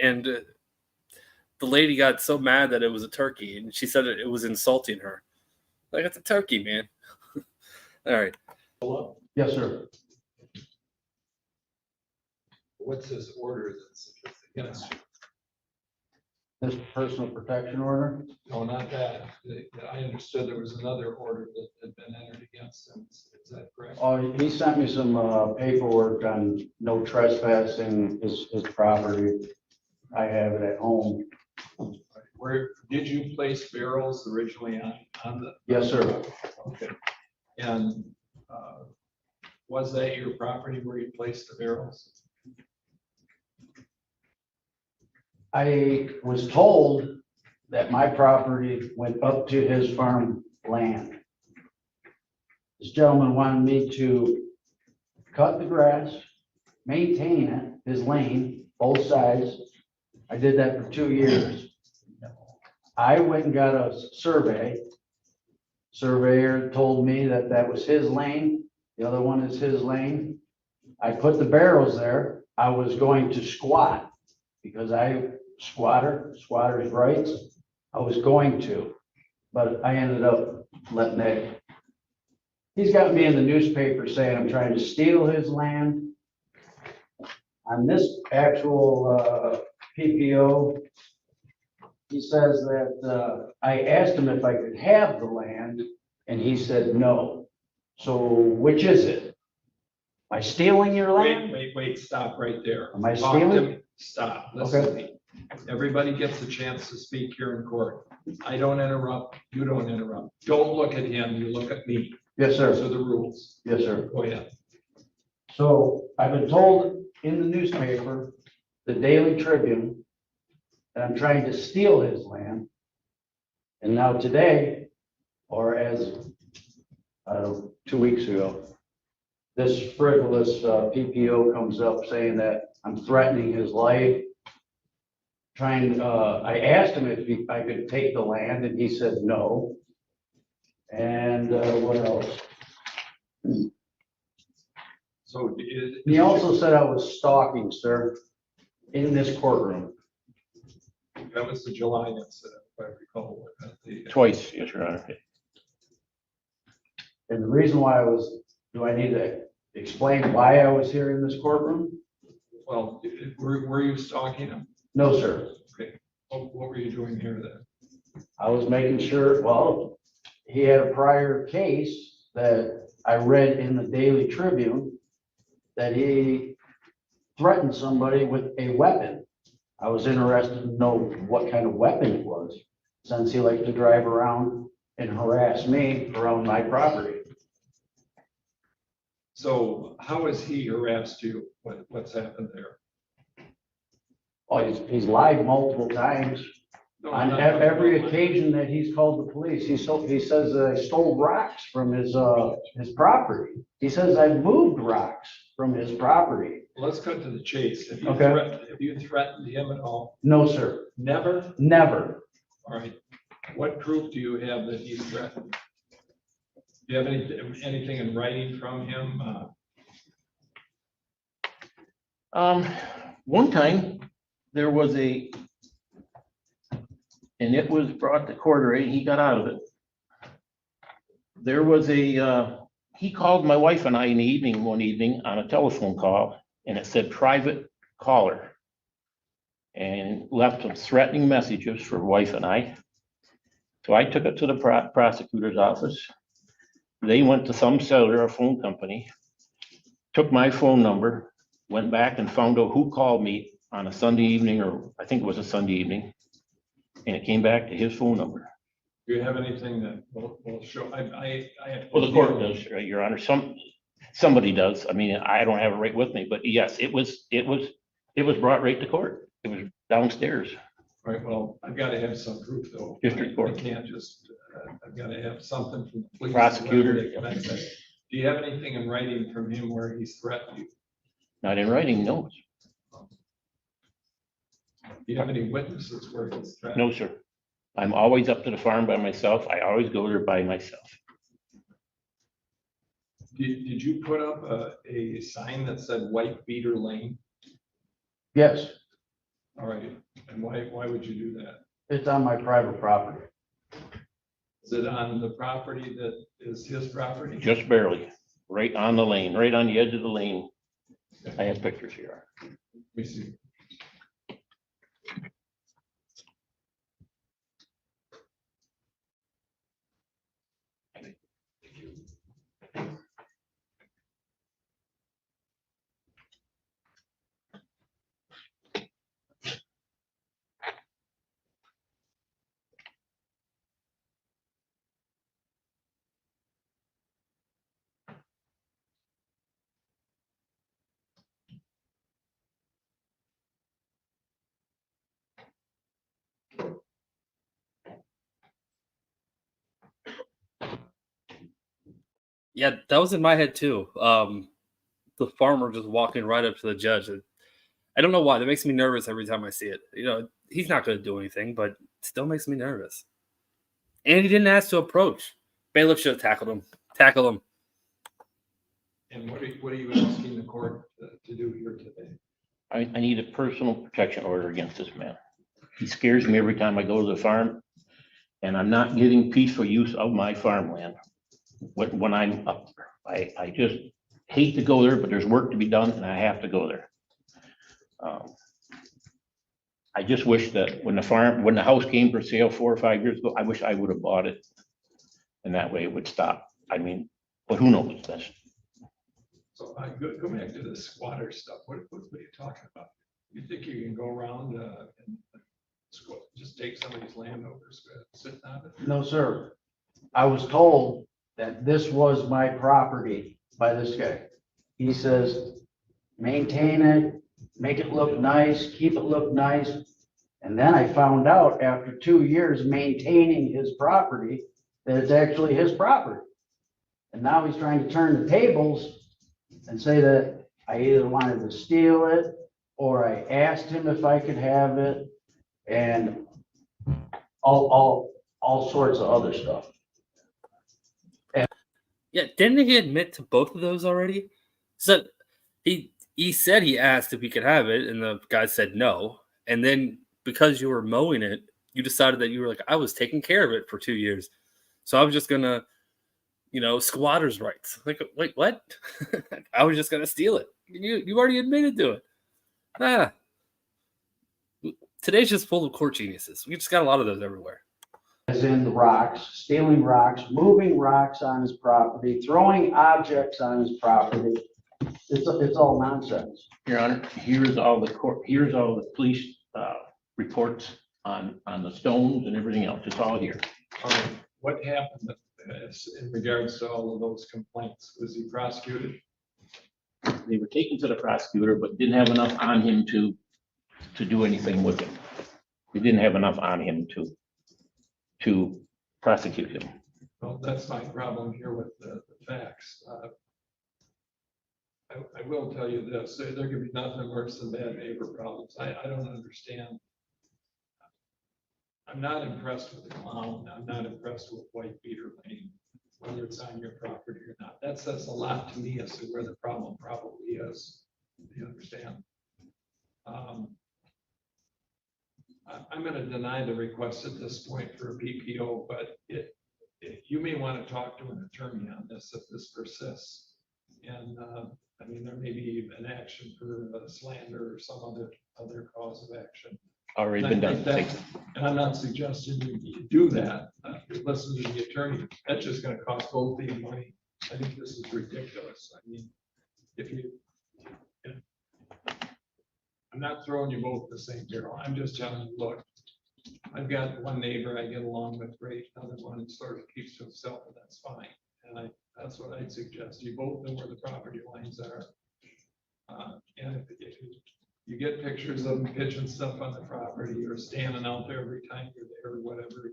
And the lady got so mad that it was a turkey, and she said it was insulting her. Like, it's a turkey, man. All right. Yes, sir. What's this order that's against you? This personal protection order? No, not that. I understood there was another order that had been entered against him. Is that correct? Oh, he sent me some paperwork on no trespassing his property. I have it at home. Where did you place barrels originally on the? Yes, sir. Okay. And was that your property where you placed the barrels? I was told that my property went up to his farm land. This gentleman wanted me to cut the grass, maintain it, his lane, both sides. I did that for 2 years. I went and got a survey. Surveyor told me that that was his lane. The other one is his lane. I put the barrels there. I was going to squat because squatter's rights. I was going to, but I ended up letting that. He's got me in the newspaper saying I'm trying to steal his land. On this actual PPO, he says that I asked him if I could have the land, and he said no. So which is it? Am I stealing your land? Wait, stop right there. Am I stealing? Stop, listen to Okay. me. Everybody gets a chance to speak here in court. I don't interrupt, you don't interrupt. Don't look at him, you look at me. Yes, sir. Those are the rules. Yes, sir. Go ahead. So I've been told in the newspaper, the Daily Tribune, that I'm trying to steal his land. And now today, or as 2 weeks ago, this frivolous PPO comes up saying that I'm threatening his life. I asked him if I could take the land, and he said no. And what else? So He also said I was stalking, sir, in this courtroom. that was the July incident, if I recall. Twice, yes, Your Honor. And the reason why do I need to explain why I was here in this courtroom? Well, were you stalking him? No, sir. Okay. What were you doing here then? I was making sure, well, he had a prior case that I read in the Daily Tribune that he threatened somebody with a weapon. I was interested to know what kind of weapon it was, since he liked to drive around and harass me around my property. So how has he harassed you? What's happened there? Oh, he's lied multiple times. No, On not- every occasion that he's called the police, he says that I stole rocks from his property. He says I moved rocks from his property. Let's cut to the chase. Have you Okay. threatened him at all? No, sir, Never? never. All right. What proof do you have that he's threatened? Do you have anything in writing from him? One time, there was and it was brought to court, right? He got out of it. There was he called my wife and I in the evening, one evening on a telephone call, and it said private caller. And left some threatening messages for wife and I. So I took it to the prosecutor's office. They went to some cellular phone company, took my phone number, went back and found out who called me on a Sunday evening, or I think it was a Sunday evening, and it came back to his phone number. Do you have anything that will show? I have. Well, the court does, right, Your Honor. Somebody does. I mean, I don't have it right with me, but yes, it was brought right to court. It was downstairs. All right, well, I've got to have some proof though. District court. I can't just, I've got to have something from the police. Prosecutor. Do you have anything in writing from him where he's threatened you? Not in writing, no. Do you have any witnesses where he's threatened? No, sir. I'm always up to the farm by myself. I always go there by myself. Did you put up a sign that said White Beater Lane? Yes, All right, and why would you do that? it's on my private property. Is it on the property that is his property? Just barely, right on the lane, right on the edge of the lane. I have pictures here. Let me see. Yeah, that was in my head too. The farmer just walking right up to the judge. I don't know why. That makes me nervous every time I see it. You know, he's not going to do anything, but it still makes me nervous. And he didn't ask to approach. Bailiff should have tackled him. Tackle him. And what are you asking the court to do here today? I need a personal protection order against this man. He scares me every time I go to the farm, and I'm not getting peaceful use of my farmland when I'm up there. I just hate to go there, but there's work to be done, and I have to go there. I just wish that when the house came for sale 4 or 5 years ago, I wish I would have bought it, and that way it would stop. I mean, but who knows? That's So go back to the squatter stuff. What are you talking about? You think you can go around and just take somebody's land over, sit on it? No, sir. I was told that this was my property by this guy. He says, maintain it, make it look nice, keep it look nice. And then I found out after 2 years maintaining his property, that it's actually his property. And now he's trying to turn the tables and say that I either wanted to steal it or I asked him if I could have it, and all sorts of other stuff. Yeah, didn't he admit to both of those already? So he said he asked if he could have it, and the guy said no. And then because you were mowing it, you decided that you were like, I was taking care of it for 2 years, so I was just gonna, squatters' rights. Like, wait, what? I was just gonna steal it. You already admitted to it. Today's just full of court geniuses. We just got a lot of those everywhere. As in the rocks, stealing rocks, moving rocks on his property, throwing objects on his property. It's all nonsense. Your Honor, here's all the police reports on the stones and everything else. It's all here. All right. What happened in regards to all of those complaints? Was he prosecuted? They were taken to the prosecutor, but didn't have enough on him to do anything with him. We didn't have enough on him to prosecute him. Well, that's my problem here with the facts. I will tell you this, there could be nothing worse than bad neighbor problems. I don't understand. I'm not impressed with the clown. I'm not impressed with White Beater Lane, whether it's on your property or not. That says a lot to me as to where the problem probably is. You understand? I'm gonna deny the request at this point for a PPO, but you may want to talk to an attorney on this if this persists. And, I mean, there may be an action for slander or some other cause of action. Already been done. And I'm not suggesting you do that. Listen to the attorney. That's just gonna cost both of you money. I think this is ridiculous. I mean, I'm not throwing you both the same barrel. I'm just telling you, look, I've got one neighbor I get along with great, another one sort of keeps to himself, and that's fine. And that's what I'd suggest. You both know where the property lines are. And if you get pictures of them pitching stuff on the property or standing out there every time you're there or whatever,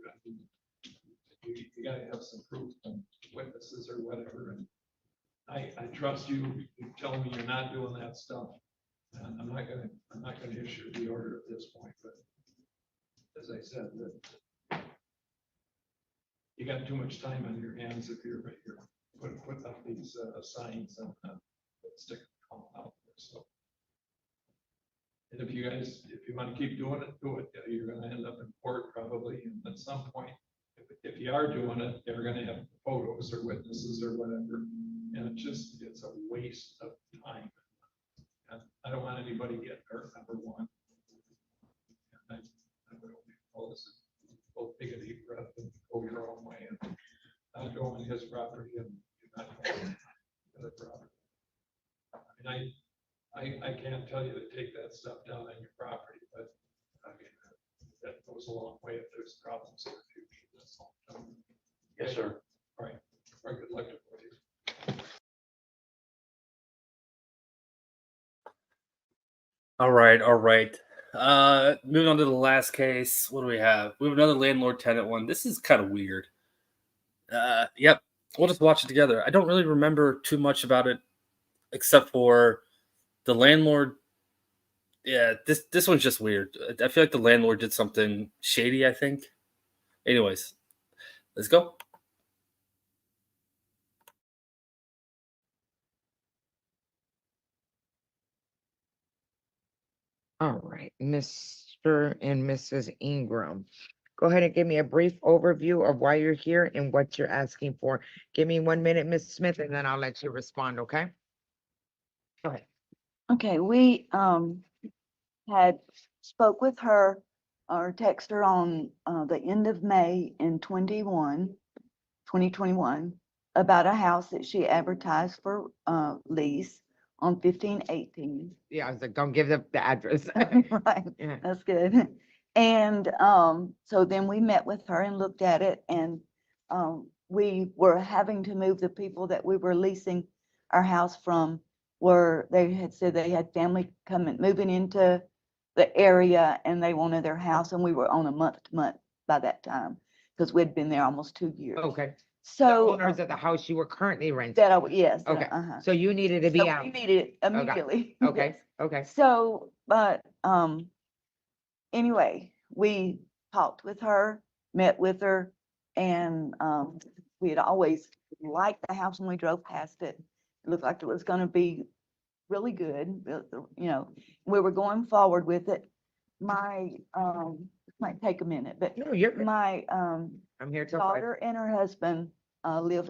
you gotta have some proof and witnesses or whatever. And I trust you. You tell me you're not doing that stuff. And I'm not gonna issue the order at this point, but as I said, that you got too much time on your hands if you're putting up these signs and stick out there. So, and if you want to keep doing it, do it. You're gonna end up in court probably, and at some point, if you are doing it, you're gonna have photos or witnesses or whatever, and it's a waste of time. I don't want anybody getting hurt, number one. And I would only call this both take a deep breath and go your own way and not go on his property and not go on the other property. I mean, I can't tell you to take that stuff down on your property, but I mean, that goes a long way if there's problems in the future. That's all. Yes, sir. All right. All right, good luck to both of you. All right, all right. Moving on to the last case. What do we have? We have another landlord tenant one. This is kind of weird. Yep. We'll just watch it together. I don't really remember too much about it, except for the landlord. Yeah, this one's just weird. I feel like the landlord did something shady, I think. Anyways, let's go. All right, Mr. and Mrs. Ingram, go ahead and give me a brief overview of why you're here and what you're asking for. Give me 1 minute, Ms. Smith, and then I'll let you respond, okay? Go ahead. Okay, we had spoke with her or text her on the end of May in 2021 about a house that she advertised for lease on 1518. Yeah, I was like, don't give the address. Right, Yeah. that's good. And so then we met with her and looked at it, and we were having to move the people that we were leasing our house from, where they had said they had family moving into the area and they wanted their house, and we were on a month-to-month by that time because we'd been there almost 2 years. Okay. So The owners of the house you were currently renting. yes. Okay, so you needed to be So out. we needed it immediately. Okay, Yes. okay. So, but anyway, we talked with her, met with her, and we had always liked the house when we drove past it. It looked like it was going to be really good, you know. We were going forward with it. My it might take a minute, but No, you're good. my I'm here till 5. daughter and her husband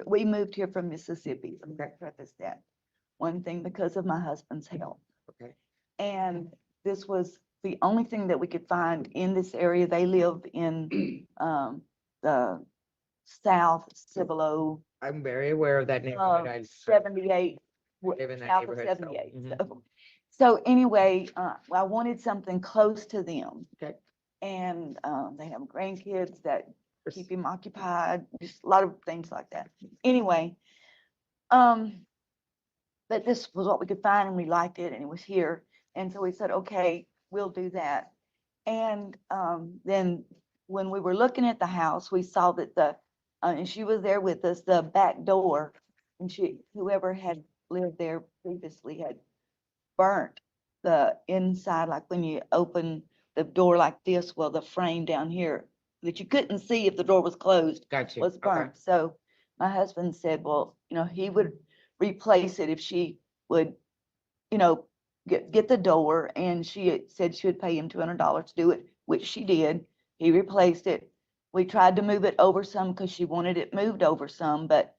we moved here from Mississippi. So that preface that. One thing because of my husband's health. Okay. And this was the only thing that we could find in this area. They live in the South Cibolo, I'm very aware of that neighborhood. I 78, live in that south of neighborhood. 78. Mhm. So anyway, I wanted something close to them. Okay. And they have grandkids that keep him occupied, just a lot of things like that. Anyway, but this was what we could find and we liked it and it was here. And so we said, okay, we'll do that. And then when we were looking at the house, we saw that and she was there with us, the back door, and whoever had lived there previously had burnt the inside, like when you open the door like this, well, the frame down here that you couldn't see if the door was closed Gotcha. was burnt. So my husband said, well, he would replace it if she would, get the door, and she had said she would pay him $200 to do it, which she did. He replaced it. We tried to move it over some because she wanted it moved over some, but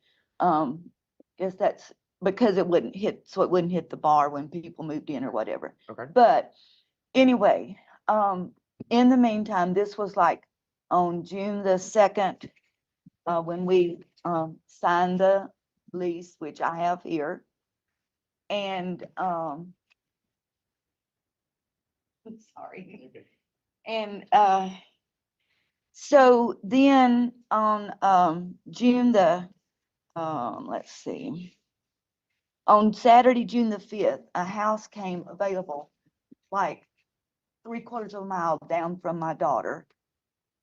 guess that's because it wouldn't hit the bar when people moved in or whatever. Okay. But anyway, in the meantime, this was like on June the 2nd, when we signed the lease, which I have here. And I'm sorry. And so then on June the let's see, on Saturday, June the 5th, a house came available like 3/4 of a mile down from my daughter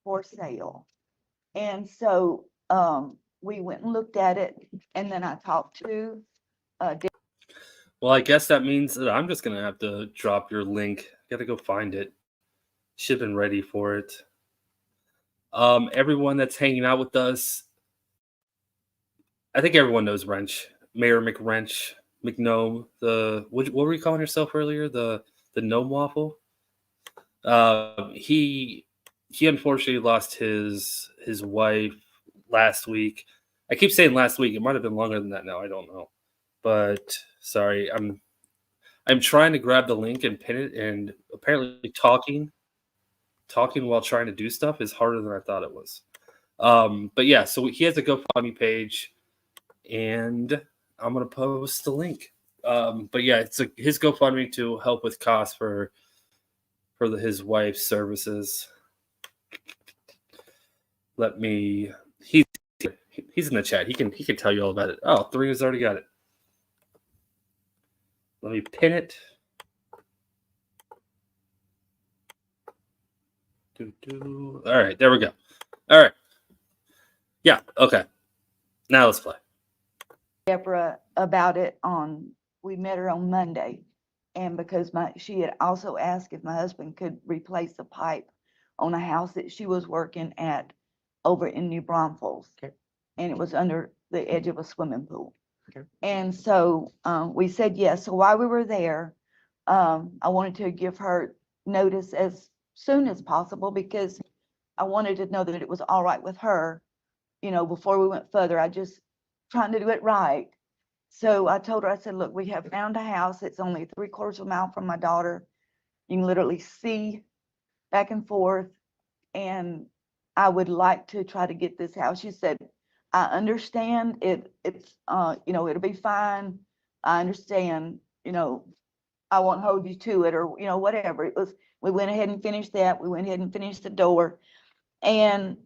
for sale. And so we went and looked at it, and then I talked to Well, I guess that means that I'm just gonna have to drop your link. Gotta go find it. Should have been ready for it. Everyone that's hanging out with us, I think everyone knows Wrench, Mayor McWrench, McGnome. What were you calling yourself earlier? The gnome waffle. He unfortunately lost his wife last week. I keep saying last week. It might have been longer than that now. I don't know. But sorry, I'm trying to grab the link and pin it, and apparently talking while trying to do stuff is harder than I thought it was. But yeah, so he has a GoFundMe page, and I'm gonna post the link. But yeah, it's his GoFundMe to help with costs for his wife's services. He's in the chat. He can tell you all about it. Oh, Three's already got it. Let me pin it. All right, there we go. All right. Yeah, okay. Now let's play. Deborah about it we met her on Monday. And because she had also asked if my husband could replace the pipe on a house that she was working at over in New Braunfels. Okay. And it was under the edge of a swimming pool. Okay. And so we said yes. So while we were there, I wanted to give her notice as soon as possible because I wanted to know that it was all right with her, before we went further. I just trying to do it right. So I told her, I said, look, we have found a house. It's only 3/4 of a mile from my daughter. You can literally see back and forth. And I would like to try to get this house. She said, I understand it's, it'll be fine. I understand, I won't hold you to it or, whatever. We went ahead and finished that. We went ahead and finished the door. And,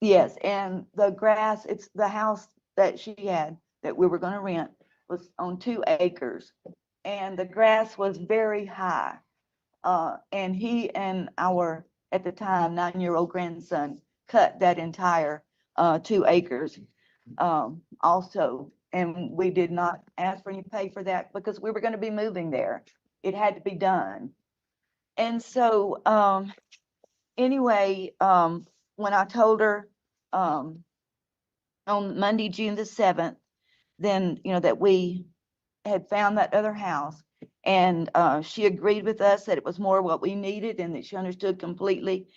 yes, and the grass, it's the house that she had that we were going to rent was on 2 acres. And the grass was very high. And he and our, at the time, 9-year-old grandson cut that entire 2 acres also. And we did not ask for any pay for that because we were going to be moving there. It had to be done. And so anyway, when I told her on Monday, June the 7th, then, that we had found that other house, and she agreed with us that it was more what we needed and that she understood completely.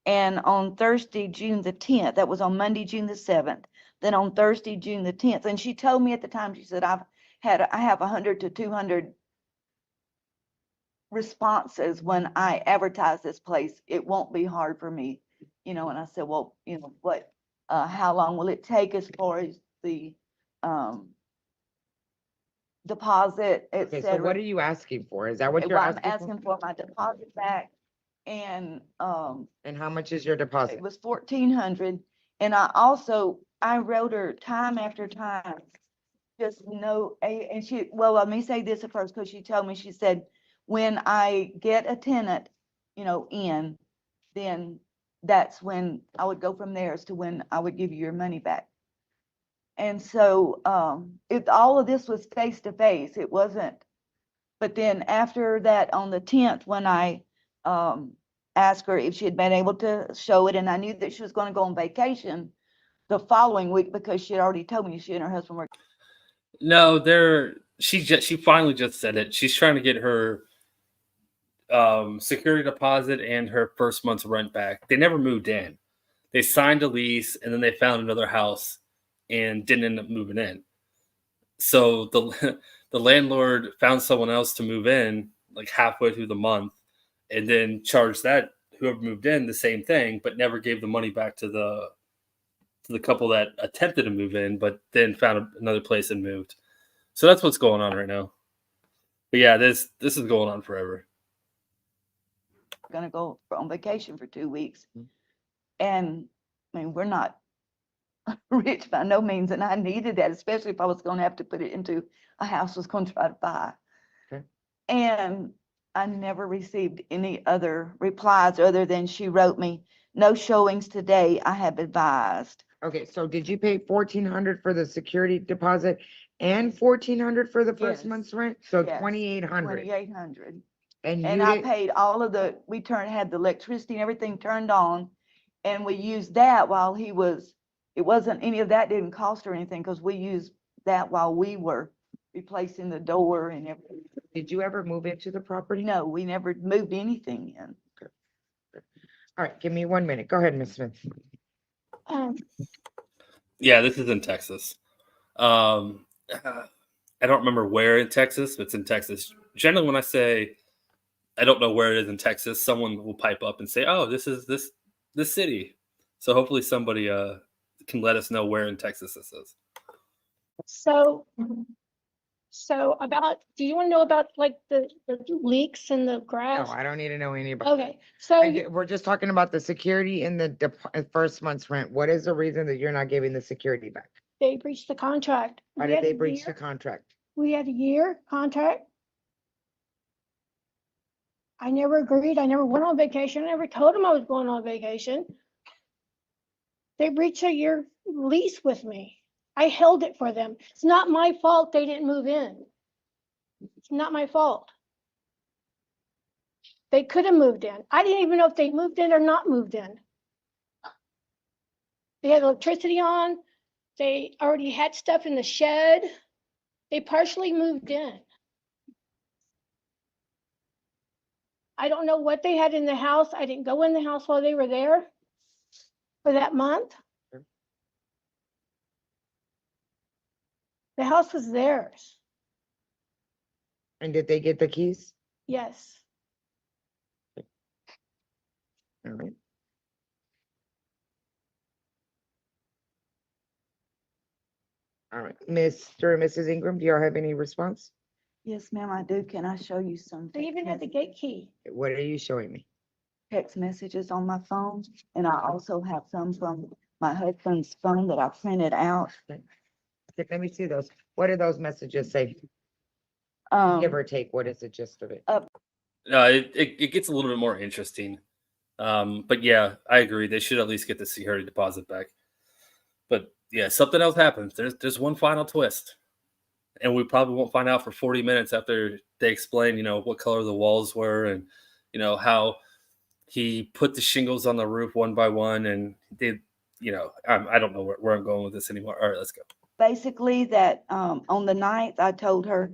And on Thursday, June the 10th, that was on Monday, June the 7th, then on Thursday, June the 10th, and she told me at the time, she said, I have 100 to 200 responses when I advertise this place. It won't be hard for me, and I said, well, what, how long will it take as far as the deposit, Okay, etc. so what are you asking for? Is that what you're Well, I'm asking asking for my deposit back, and how much is your deposit? it was 1,400. And I wrote her time after time, just and let me say this at first, because she told me, she said, when I get a tenant, in, then that's when I would go from there as to when I would give you your money back. And so, all of this was face to face. It wasn't. But then after that, on the 10th, when I asked her if she had been able to show it, and I knew that she was going to go on vacation the following week because she had already told me she and her husband were. No, she finally just said it. She's trying to get her security deposit and her first month's rent back. They never moved in. They signed a lease and then they found another house and didn't end up moving in. So the the landlord found someone else to move in like halfway through the month and then charged that whoever moved in the same thing, but never gave the money back to the couple that attempted to move in, but then found another place and moved. So that's what's going on right now. But yeah, this is going on forever. Going to go on vacation for 2 weeks. And I mean, we're not rich by no means, and I needed that, especially if I was going to have to put it into a house I was going to try to buy. Okay. And I never received any other replies other than she wrote me, no showings today, I have advised. Okay, so did you pay 1,400 for the security deposit and 1,400 for the first Yes. month's rent? So Yes, 2,800. 2,800. And And you I did, paid all of the, had the electricity and everything turned on. And we used that while it wasn't, any of that didn't cost her anything because we used that while we were replacing the door and everything. did you ever move into the property? No, we never moved anything in. All right, give me 1 minute. Go ahead, Ms. Smith. Yeah, this is in Texas. I don't remember where in Texas, but it's in Texas. Generally, when I say I don't know where it is in Texas, someone will pipe up and say, "Oh, this is this city." So hopefully somebody can let us know where in Texas this is. So about, do you want to know about like the leaks in the No, grass? I don't need to know any about. Okay, so We're just talking about the security in the first month's rent. What is the reason that you're not giving the security back? they breached the contract. Why We did had they a breach the year- contract? We had a year contract. I never agreed. I never went on vacation. I never told them I was going on vacation. They breached a year lease with me. I held it for them. It's not my fault they didn't move in. It's not my fault. They could have moved in. I didn't even know if they moved in or not moved in. They had electricity on. They already had stuff in the shed. They partially moved in. I don't know what they had in the house. I didn't go in the house while they were there for that month. The house was theirs. And did they get the keys? Yes. All right. All right, Mr. and Mrs. Ingram, do y'all have any response? Yes, ma'am, I do. Can I show you some They even had the gate key. What are you showing me? text messages on my phone? And I also have some from my husband's phone that I printed out. Okay, let me see those. What do those messages say? Give or take, what is the gist of it? It gets a little bit more interesting. But yeah, I agree. They should at least get the security deposit back. But yeah, something else happens. There's one final twist. And we probably won't find out for 40 minutes after they explain, what color the walls were and, how he put the shingles on the roof one by one. And they, I don't know where I'm going with this anymore. All right, let's go. Basically that on the 9th, I told her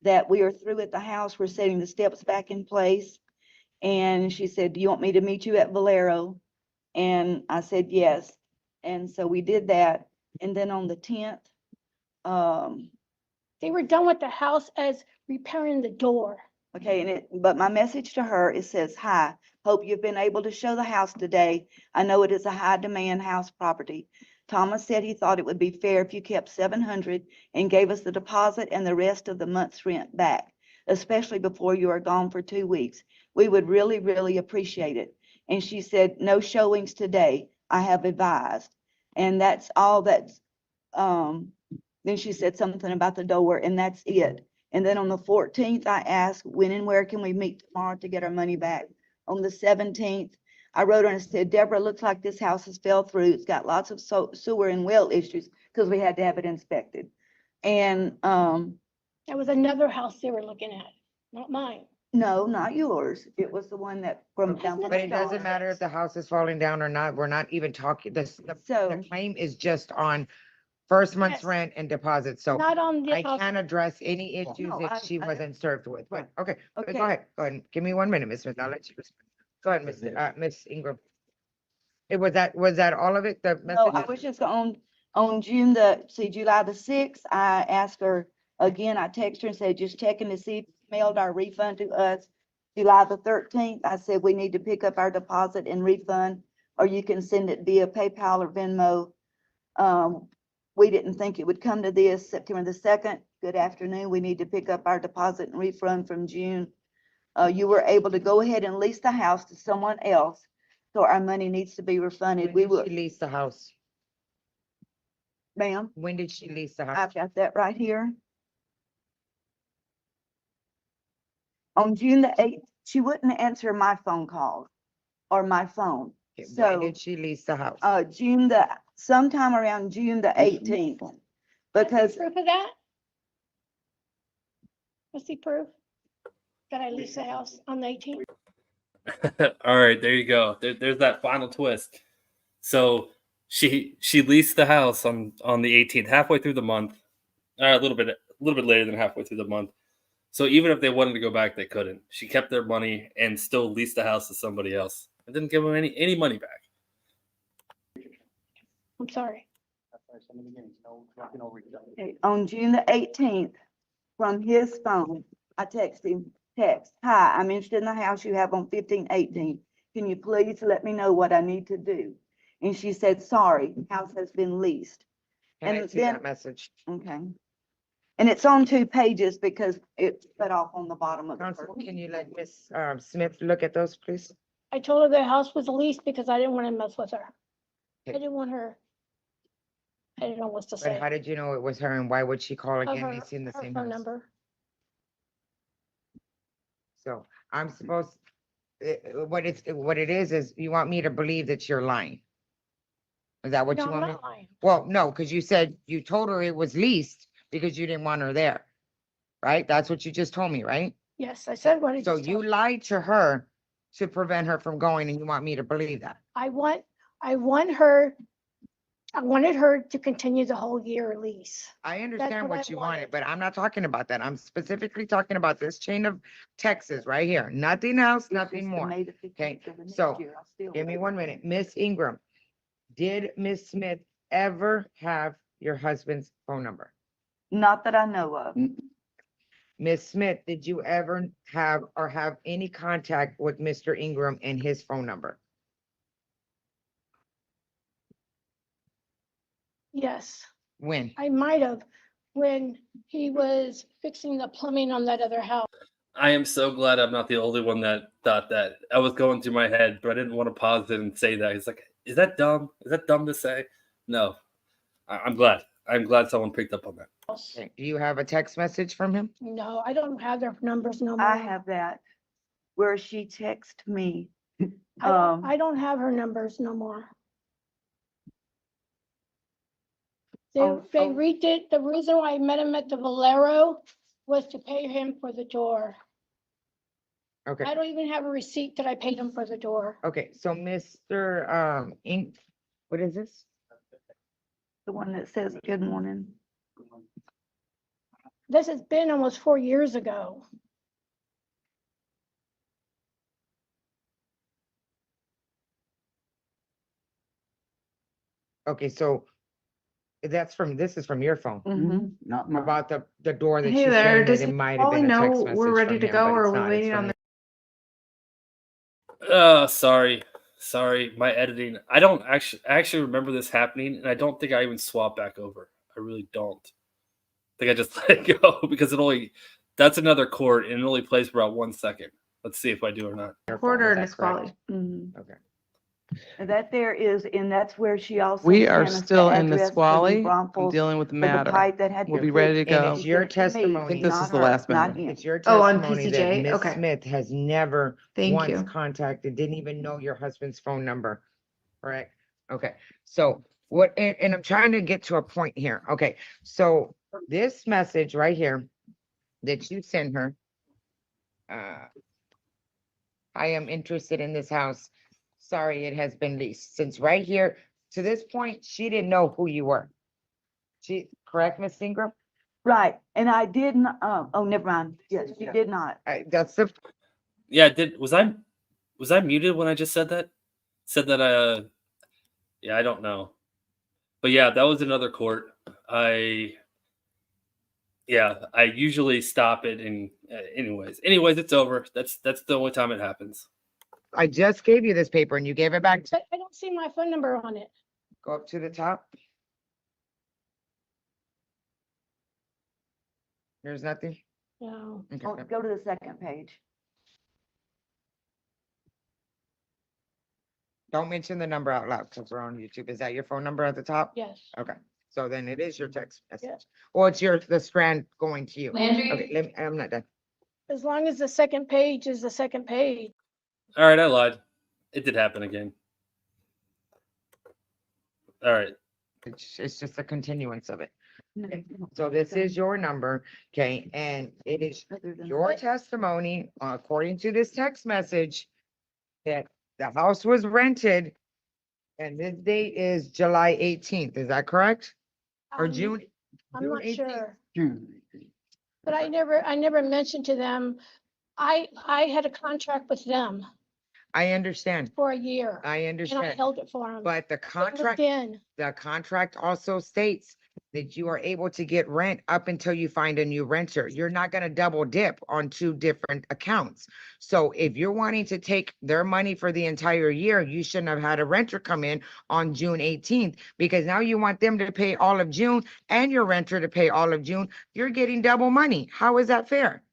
that we are through at the house. We're setting the steps back in place. And she said, do you want me to meet you at Valero? And I said, yes. And so we did that. And then on the 10th, they were done with the house as repairing the door. Okay, but my message to her, it says, hi, hope you've been able to show the house today. I know it is a high demand house property. Thomas said he thought it would be fair if you kept $700 and gave us the deposit and the rest of the month's rent back, especially before you are gone for 2 weeks. We would really, really appreciate it. And she said, no showings today, I have advised. And that's all that's, then she said something about the door, and that's it. And then on the 14th, I asked, when and where can we meet tomorrow to get our money back? On the 17th, I wrote her and said, Deborah, looks like this house has fell through. It's got lots of sewer and well issues. because we had to have it inspected. And, That was another house they were looking at, not mine. no, not yours. It was the one that from down. But it doesn't matter if the house is falling down or not. We're not even talking, the So, claim is just on first month's Yes. rent and deposit. So Not on the I house. can't address any issues No, that she I- wasn't served with. But, okay, Okay. go ahead. Go ahead. Give me 1 minute, Ms. Smith. I'll let you respond. Go ahead, Miss Ingram. Was that all of it? The no, I message? was just on July the 6th, I asked her again, I texted her and said, just checking to see if you mailed our refund to us. July the 13th, I said, we need to pick up our deposit and refund, or you can send it via PayPal or Venmo. We didn't think it would come to this. September the 2nd, good afternoon, we need to pick up our deposit and refund from June. You were able to go ahead and lease the house to someone else, so our money needs to be refunded. When did she lease the house? Ma'am, When did she lease the house? I've got that right here. On June the 8th, she wouldn't answer my phone calls or my phone. Okay, When So, did she lease the house? sometime around June the 18th. Because, Proof of that? Let's see proof that I leased the house on the 18th. All right, there you go. There's that final twist. So she leased the house on the 18th, halfway through the month, a little bit later than halfway through the month. So even if they wanted to go back, they couldn't. She kept their money and still leased the house to somebody else and didn't give them any money back. I'm sorry. okay, on June the 18th, from his phone, I text him, hi, I'm interested in the house you have on 1518. Can you please let me know what I need to do? And she said, sorry, house has been leased. Can I and see then- that message? Okay. And it's on 2 pages because it's cut off on the bottom of the Constable, first. can you let Miss Smith look at those, please? I told her the house was leased because I didn't want to mess with her. I Okay. didn't want her. I didn't know what to But say. how did you know it was her and why would she call Of again? her- They seem the her same phone house. number. So I'm supposed, what it is you want me to believe that you're lying. Is that what No, you I'm want me? not lying. Well, no, because you said you told her it was leased because you didn't want her there. Right? That's what you just told me, right? Yes, I said what I So just you told you. lied to her to prevent her from going and you want me to believe that. I wanted her to continue the whole year lease. I understand what what I you wanted. wanted, but I'm not talking about that. I'm specifically talking about this chain of texts right here. Nothing else, nothing more. May the 15th Okay, of the next so year, I'll still Give me wait. 1 minute. Miss Ingram, did Miss Smith ever have your husband's phone number? Not that I know of. Miss Smith, did you ever have any contact with Mr. Ingram and his phone number? Yes, When? I might have when he was fixing the plumbing on that other house. I am so glad I'm not the only one that thought that. I was going through my head, but I didn't want to pause it and say that. It's like, is that dumb? Is that dumb to say? No. I'm glad. I'm glad someone picked up on that. Okay, do you have a text message from him? No, I don't have their numbers no more. I have that where she texted me. I don't have her numbers no more. They Oh, redid, the reason why I met him at the Valero was to pay him for the door. Okay, I don't even have a receipt that I paid him for the door. okay, so Mr. What is this? The one that says, good morning. This has been almost 4 years ago. Okay, so this is from your phone. Mhm. Not mine. About the door that Hey she's there, saying does that it he might have probably been a know text message we're ready from to him, go, but or it's are we not. It's waiting from on the? Sorry, my editing. I don't actually remember this happening, and I don't think I even swapped back over. I really don't. I think I just let it go because that's another chord and it only plays for about 1 second. Let's see if I do or not. Quarter Is and that it's quality. Mhm. Okay. And that there is, and that's where she also. We are sent us still in the address for squally. I'm Braunfels, dealing with the for the matter. pipe that had We'll been be ready to fixed. go. And it's your He sent it to me, testimony. I think this not is the her, last not memo. him. It's your Oh, on testimony that PCJ? Miss Okay. Smith has never Thank once you. contacted, didn't even know your husband's phone number, correct? Okay, so What, and I'm trying to get to a point here. Okay, so this message right here that you sent her. I am interested in this house. Sorry, it has been leased. Since right here to this point, she didn't know who you were. She, correct, Miss Ingram? Right, and I didn't, oh, never mind. Yes, you did not. That's the, Yeah, was I muted when I just said that? Said that yeah, I don't know. But yeah, that was another court. I usually stop it and anyways, it's over. That's the only time it happens. I just gave you this paper and you gave it back to, But I don't see my phone number on it. go up to the top. There's nothing. No. Okay. Oh, go to the second page. Don't mention the number out loud because we're on YouTube. Is that your phone number at the top? Yes. Okay, so then it is your text message. Yes. Or it's the strand going to you. Landry? Okay, I'm not done. As long as the second page is the second page. All right, I lied. It did happen again. All right. It's just a continuance of it. Okay, so this is your number, okay, and it is your testimony, according to this text message, that the house was rented, and this date is July 18th, is that correct? Or June? I'm June not 18th? sure, June. but I never mentioned to them, I had a contract with them I understand, for a year. I And I understand, held it for them. but the contract, the contract also states that you are able to get rent up until you find a new renter. You're not gonna double dip on two different accounts. So if you're wanting to take their money for the entire year, you shouldn't have had a renter come in on June 18th, because now you want them to pay all of June and your renter to pay all of June. You're getting double money. How is that fair?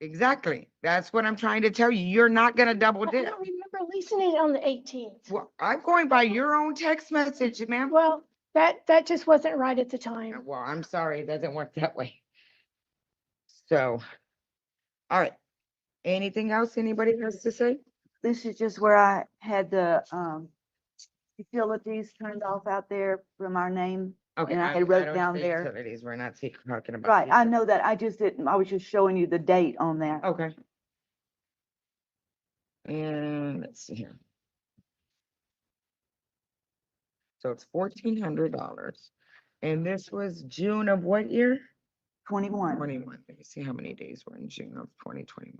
Exactly. That's what I'm trying to tell you. You're not gonna double I dip. don't remember leasing it on the 18th. Well, I'm going by your own text message, ma'am. Well, that just wasn't right at the time. Well, I'm sorry, it doesn't work that way. So, all right. Anything else anybody has to say? This is just where I had the, utilities turned off out there from our name. Okay. And I had wrote don't down say there. utilities. We're not talking about. Right, I know that. I just didn't, I was just showing you the date on that. Okay. And let's see here. So it's $1,400. And this was June of what year? 21. 21. Let me see how many days were in June of 2021.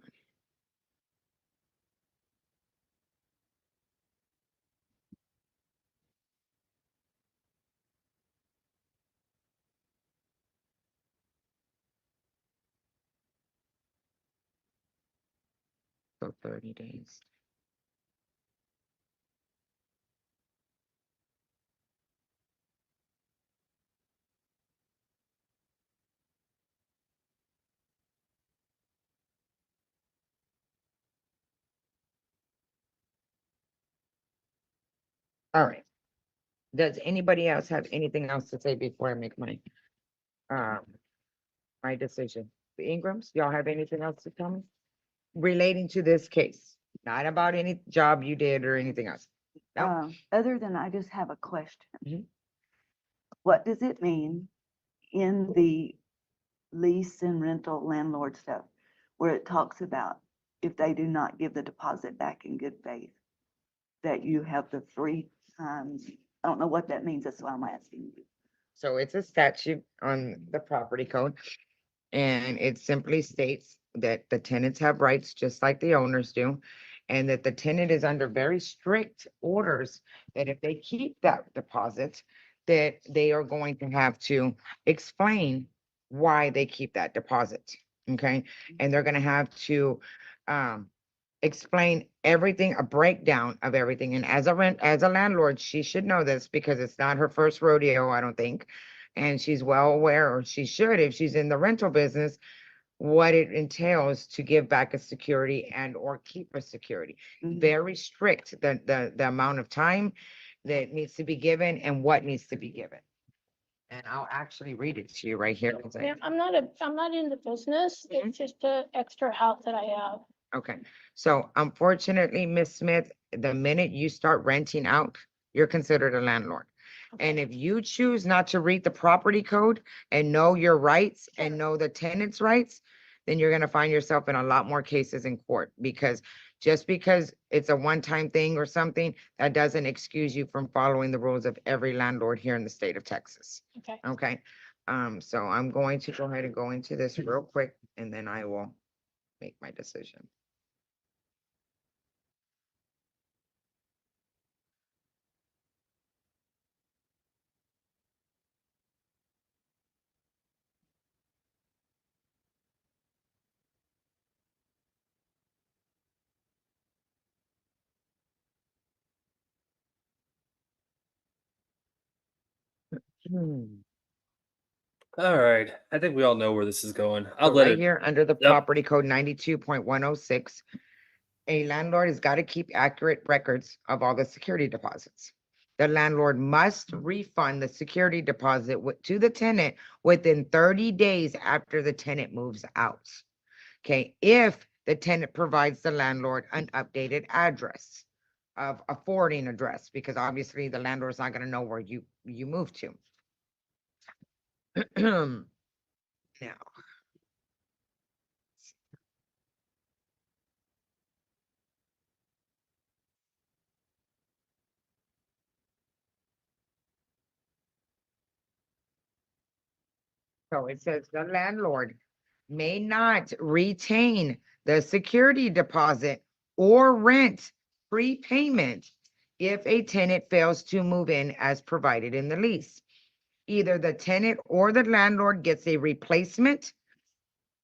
So 30 days. All right. Does anybody else have anything else to say before I make my my decision? The Ingrams, y'all have anything else to tell me? Relating to this case, not about any job you did or anything else. No. Other than I just have a question. Mhm. What does it mean in the lease and rental landlord stuff where it talks about if they do not give the deposit back in good faith, that you have the 3 times? I don't know what that means. That's why I'm asking you. So it's a statute on the property code. And it simply states that the tenants have rights just like the owners do. And that the tenant is under very strict orders that if they keep that deposit, that they are going to have to explain why they keep that deposit. Okay, and they're gonna have to explain everything, a breakdown of everything. And as a landlord, she should know this because it's not her first rodeo, I don't think. And she's well aware, or she should, if she's in the rental business, what it entails to give back a security and or keep a security. Very strict, the amount of time that needs to be given and what needs to be given. And I'll actually read it to you right here. Ma'am, I'm not in the business. It's just a extra house that I have. Okay, so unfortunately, Miss Smith, the minute you start renting out, you're considered a landlord. And if you choose not to read the property code and know your rights and know the tenant's rights, then you're gonna find yourself in a lot more cases in court, because just because it's a one-time thing or something, that doesn't excuse you from following the rules of every landlord here in the state of Texas. Okay. Okay, so I'm going to go ahead and go into this real quick, and then I will make my decision. All right. I think we all know where this is going. I'll So let right it. here, under the Yep. property code 92.106, a landlord has got to keep accurate records of all the security deposits. The landlord must refund the security deposit to the tenant within 30 days after the tenant moves out. Okay, if the tenant provides the landlord an updated address of a forwarding address, because obviously the landlord's not going to know where you moved to. Now, so it says the landlord may not retain the security deposit or rent prepayment if a tenant fails to move in as provided in the lease. Either the tenant or the landlord gets a replacement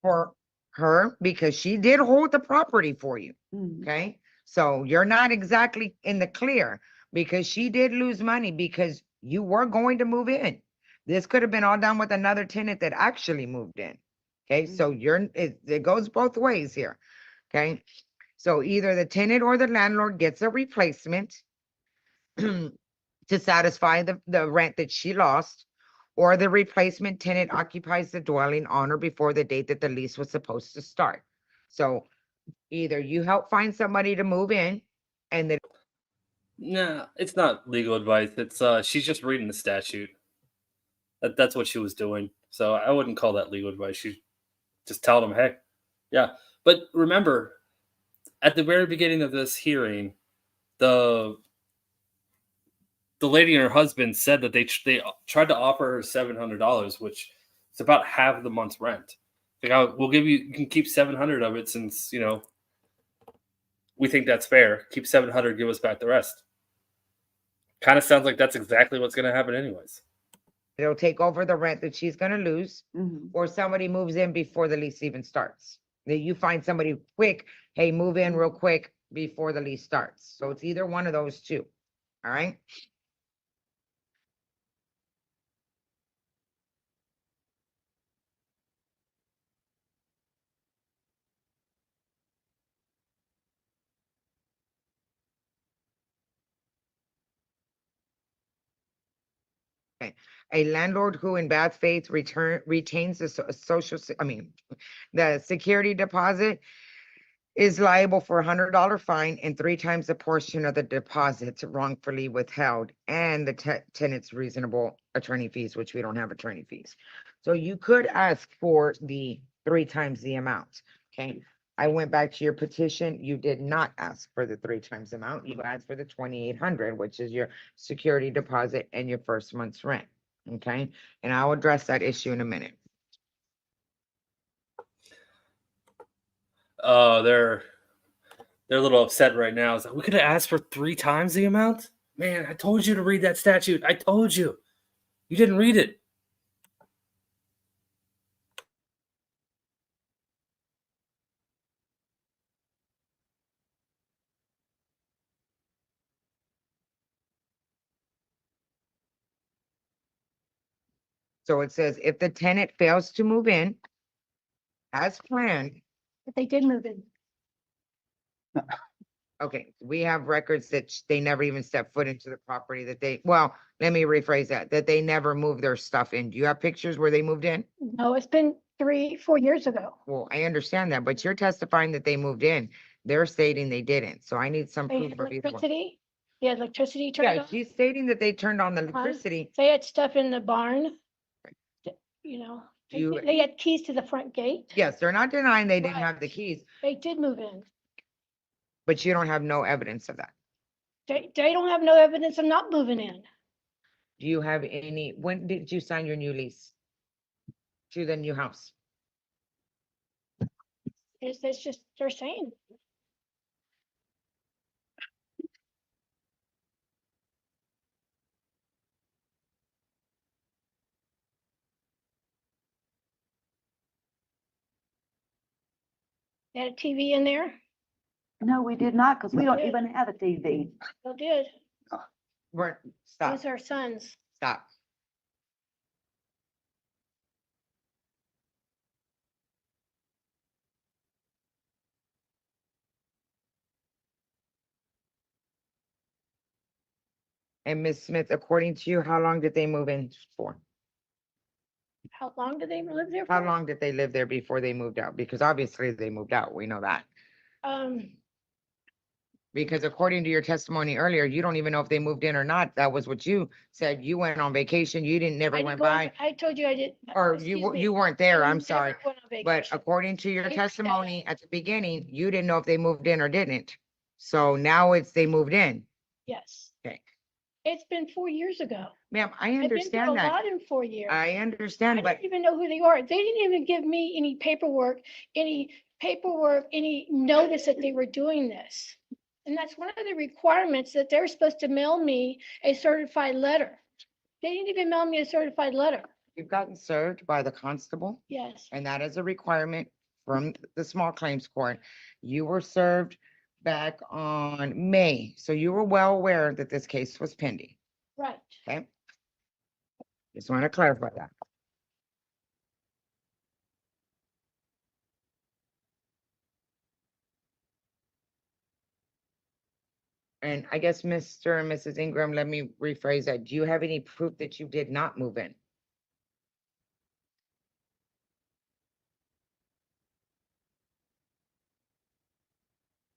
for her because she did hold the property for you. Okay, so you're not exactly in the clear because she did lose money because you were going to move in. This could have been all done with another tenant that actually moved in. Okay, so it goes both ways here. Okay, so either the tenant or the landlord gets a replacement to satisfy the rent that she lost, or the replacement tenant occupies the dwelling on or before the date that the lease was supposed to start. So either you help find somebody to move in and then Nah, it's not legal advice. It's she's just reading the statute. That's what she was doing. So I wouldn't call that legal advice. She just tell them, hey, yeah. But remember, at the very beginning of this hearing, the lady and her husband said that they tried to offer her $700, which is about half the month's rent. Like, we'll give you can keep 700 of it since we think that's fair. Keep 700, give us back the rest. Kind of sounds like that's exactly what's going to happen, anyways. it'll take over the rent that she's going to lose, or somebody moves in before the lease even starts. That you find somebody quick, hey, move in real quick before the lease starts. So it's either one of those two. All right. Okay. A landlord who in bad faith retains the the security deposit is liable for $100 fine and 3 times the portion of the deposit wrongfully withheld and the tenant's reasonable attorney fees, which we don't have attorney fees. So you could ask for the 3 times the amount. Okay. I went back to your petition. You did not ask for the 3 times amount. You asked for the 2,800, which is your security deposit and your first month's rent. Okay. And I'll address that issue in a minute. They're a little upset right now. It's like, we could have asked for 3 times the amount? Man, I told you to read that statute. I told you. You didn't read it. So it says if the tenant fails to move in as planned. But they did move in. Okay, we have records that they never even stepped foot into the property well, let me rephrase that they never moved their stuff in. Do you have pictures where they moved in? No, it's been 4 years ago. Well, I understand that, but you're testifying that they moved in. They're stating they didn't, so I need some They proof had of either one. electricity. They had electricity turned Yeah, on. she's stating that they turned on the Huh? electricity. They had stuff in the barn. You know, Do you- they had keys to the front gate. Yes, they're not denying they didn't Right. have the keys, They did move in. but you don't have no evidence of that. They don't have no evidence of not moving in. Do you have any, when did you sign your new lease to the new house? It's just, they're saying. They had a TV in there. No, we did not, because we don't Okay. even have a TV. They did. Stop, Those are sons. stop. And Ms. Smith, according to you, how long did they move in for? How long did they live there for? How long did they live there before they moved out? Because obviously they moved out, we know that. Because according to your testimony earlier, you don't even know if they moved in or not. That was what you said. You went on vacation, you didn't, never I went didn't go on- by. I told you I did. Or excuse me, you weren't there, I I'm never sorry. went on But vacation. according to your They- testimony at the beginning, you didn't know if they moved in or didn't. So now it's they moved in. Yes. Okay. It's been 4 years ago. Ma'am, I I've been understand through a that. lot in 4 years. I understand, I but didn't even know who they are. They didn't even give me any paperwork, any notice that they were doing this. And that's one of the requirements, that they're supposed to mail me a certified letter. They didn't even mail me a certified letter. you've gotten served by the constable, Yes. and that is a requirement from the small claims court. You were served back on May, so you were well aware that this case was pending, Right. okay? Just want to clarify that. And I guess Mr. and Mrs. Ingram, let me rephrase that. Do you have any proof that you did not move in?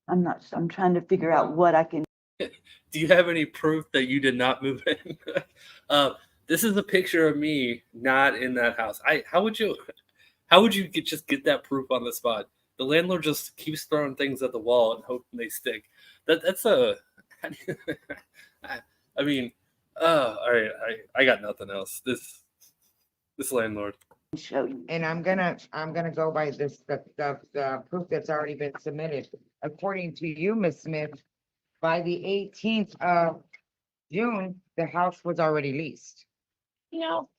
I'm trying to figure out what I can. Do you have any proof that you did not move in? This is a picture of me not in that house. How would you just get that proof on the spot? The landlord just keeps throwing things at the wall and hoping they stick. That's a. I mean, all right. I got nothing else. This landlord. Show you. And I'm gonna go by this, the proof that's already been submitted. According to you, Ms. Smith, by the 18th of June, the house was already leased. You know,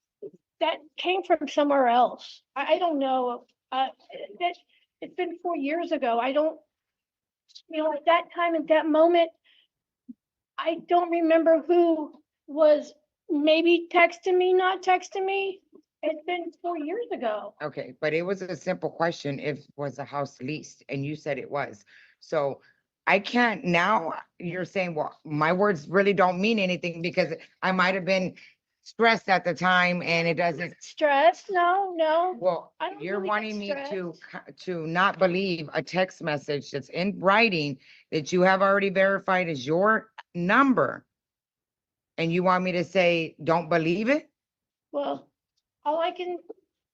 that came from somewhere else. I don't know. It's been 4 years ago. I don't, at that time, at that moment, I don't remember who was maybe texting me, not texting me. It's been 4 years ago. Okay, but it was a simple question, if was the house leased, and you said it was. So I can't, now you're saying, well, my words really don't mean anything because I might have been stressed at the time and it doesn't. Stressed? No. Well, I don't you're really wanting get me to not believe a text message that's in writing that you have already verified as your number. And you want me to say, don't believe it? Well, all I can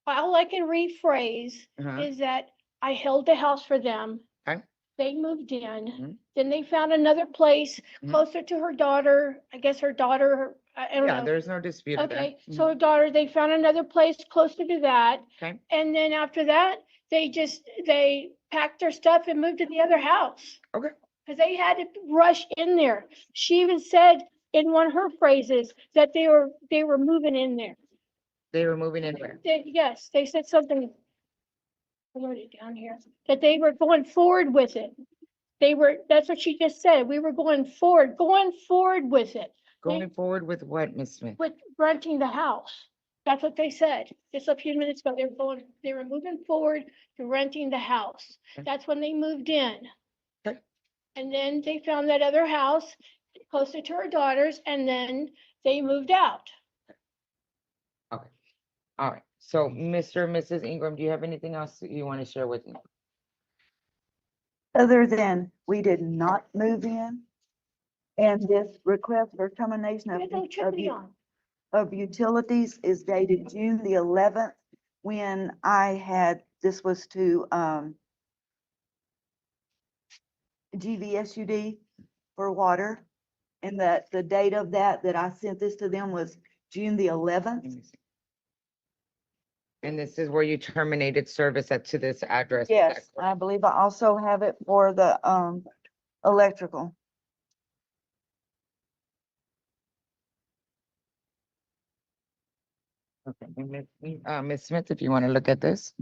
rephrase Uh-huh. is that I held the house for them. Okay. They moved in, Mhm. then they found another place Mhm. closer to her daughter. I guess her daughter, I don't Yeah, know. there's no dispute of that. Okay, so her daughter, they found another place closer to that. Okay. And then after that, they packed their stuff and moved to the other house. Okay. Because they had to rush in there. She even said in one of her phrases that they were moving in there. They were moving in there. Yes, they said something. I wrote it down here, that they were going forward with it. That's what she just said. We were going forward with it. Going forward with what, Ms. Smith? With renting the house. That's what they said. Just a few minutes ago, they were moving forward to renting the house. Okay. That's when they moved in. Okay. And then they found that other house closer to her daughter's, and then they moved out. Okay. All right. So, Mr. and Mrs. Ingram, do you have anything else that you want to share with me? Other than we did not move in, and this request for termination There's no electricity on. of utilities is dated June the 11th, when this was to GVSUD for water, and that the date of that I sent this to them was June the 11th. And this is where you terminated service to this address? Yes, I believe I also have it for the electrical. Okay, Ms. Smith, if you want to look at this,